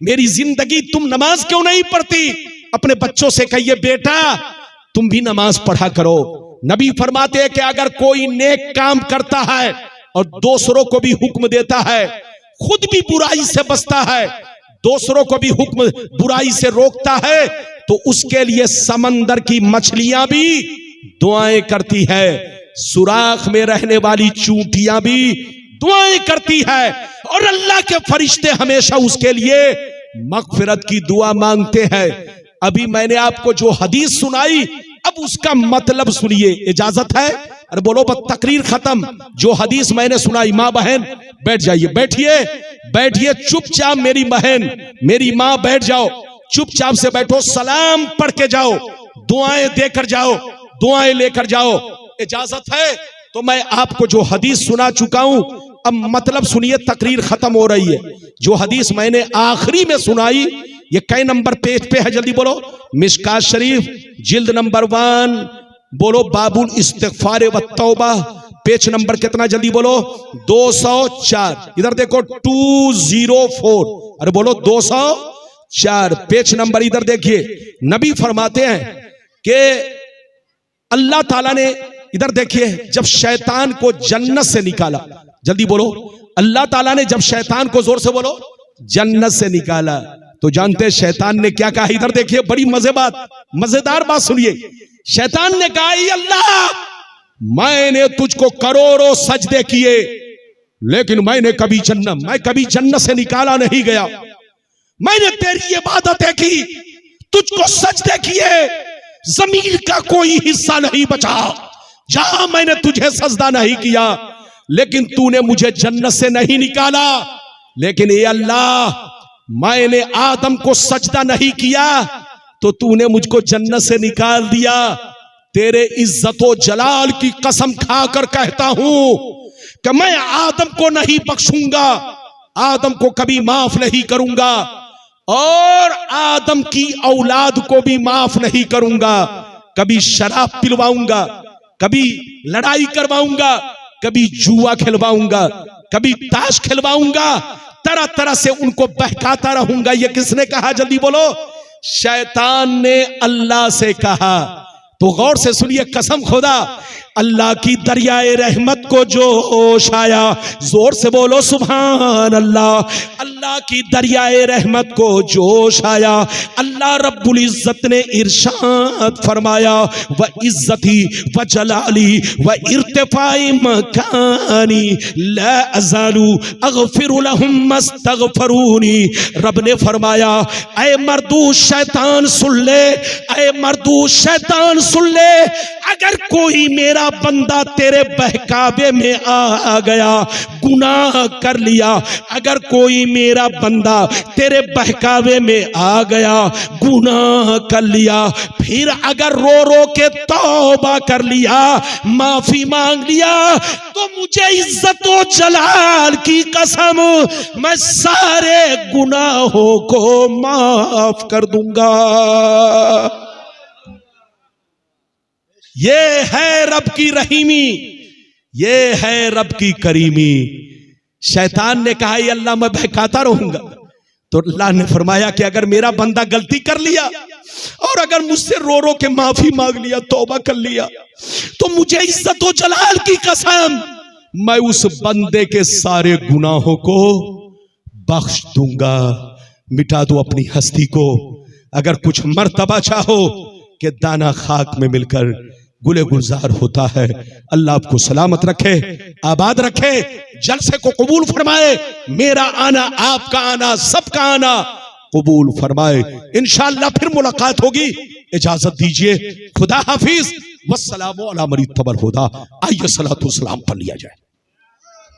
मेरी जिंदगी तुम नमाज क्यों नहीं पढ़ती। अपने बच्चों से कहिए, बेटा तुम भी नमाज पढ़ा करो। नबी फरमाते हैं कि अगर कोई नेक काम करता है और दूसरों को भी हुक्म देता है, खुद भी बुराई से बचता है, दूसरों को भी हुक्म बुराई से रोकता है, तो उसके लिए समंदर की मछलियां भी दुआएं करती है, सुराख में रहने वाली चूंटियां भी दुआएं करती है, और अल्लाह के फरिश्ते हमेशा उसके लिए मगफिरत की दुआ मांगते हैं। अभी मैंने आपको जो हदीस सुनाई, अब उसका मतलब सुनिए। इजाजत है? अरे बोलो, बस तकरीर खत्म। जो हदीस मैंने सुनाई, माँ बहन बैठ जाइए, बैठिए बैठिए चुपचाप, मेरी बहन मेरी माँ बैठ जाओ, चुपचाप से बैठो, सलाम पढ़ के जाओ, दुआएं देकर जाओ, दुआएं लेकर जाओ। इजाजत है? तो मैं आपको जो हदीस सुना चुका हूं, अब मतलब सुनिए, तकरीर खत्म हो रही है। जो हदीस मैंने आखिरी में सुनाई, ये कई नंबर पेज पे है, जल्दी बोलो। मिशकात शरीफ जिल्द नंबर 1, बोलो बाबुल इस्तिगफार व तौबा, पेज नंबर कितना, जल्दी बोलो, 204। इधर देखो 204, अरे बोलो 204, पेज नंबर इधर देखिए। नबी फरमाते हैं कि अल्लाह ताला ने, इधर देखिए, जब शैतान को जन्नत से निकाला, जल्दी बोलो, अल्लाह ताला ने जब शैतान को, जोर से बोलो, जन्नत से निकाला, तो जानते हैं शैतान ने क्या कहा? इधर देखिए, बड़ी मजेदार बात सुनिए। शैतान ने कहा, अल्लाह, मैंने तुझको करोड़ों सजदे किए, लेकिन मैं कभी जन्नत से निकाला नहीं गया। मैंने तेरी इबादतें की, तुझको सजदे किए, जमीन का कोई हिस्सा नहीं बचा जहां मैंने तुझे सजदा नहीं किया, लेकिन तूने मुझे जन्नत से नहीं निकाला। लेकिन ये अल्लाह, मैंने आदम को सजदा नहीं किया तो तूने मुझको जन्नत से निकाल दिया। तेरे इज्जतो जलाल की कसम खाकर कहता हूं कि मैं आदम को नहीं बख्शूंगा, आदम को कभी माफ नहीं करूंगा, और आदम की औलाद को भी माफ नहीं करूंगा। कभी शराब पिलवाऊंगा, कभी लड़ाई करवाऊंगा, कभी जुआ खिलवाऊंगा, कभी ताश खिलवाऊंगा, तरह तरह से उनको बहकाता रहूंगा। ये किसने कहा? जल्दी बोलो। शैतान ने अल्लाह से कहा। तो गौर से सुनिए, कसम खुदा, अल्लाह की दरियाए रहमत को जोश आया, जोर से बोलो सुभान अल्लाह। अल्लाह की दरियाए रहमत को जोश आया। अल्लाह रब्बुल इज्जत ने इरशाद फरमाया, व इज्जती व जलाली व इर्तिफाई मकानी ला अज़ालू अग़फिरु लहुम मस्तग़फरूनी। रब ने फरमाया, ऐ मर्दूद शैतान सुन ले, ऐ मर्दूद शैतान सुन ले, अगर कोई मेरा बंदा तेरे बहकावे में आ गया, गुनाह कर लिया, अगर कोई मेरा बंदा तेरे बहकावे में आ गया, गुनाह कर लिया, फिर अगर रो रो के तौबा कर लिया, माफी मांग लिया, तो मुझे इज्जत व जलाल की कसम, मैं सारे गुनाहों को माफ कर दूंगा। ये है रब की रहीमी, ये है रब की करीमी। शैतान ने कहा, अल्लाह मैं बहकाता रहूंगा। तो अल्लाह ने फरमाया कि अगर मेरा बंदा गलती कर लिया और अगर मुझसे रो रो के माफी मांग लिया, तौबा कर लिया, तो मुझे इज्जत व जलाल की कसम, मैं उस बंदे के सारे गुनाहों को बख्श दूंगा। मिटा दो अपनी हस्ती को। अगर कुछ मर्तबा चाहो कि दाना खाक में मिलकर गुले गुलजार होता है। अल्लाह आपको सलामत रखे, आबाद रखे, जलसे को कबूल फरमाए। मेरा आना, आपका आना, सबका आना कबूल फरमाए। इंशाअल्लाह फिर मुलाकात होगी। इजाजत दीजिए, खुदा हाफिज, वस्सलामु अला मरी तबल हुदा। आइए सलातो सलाम पढ़ लिया जाए।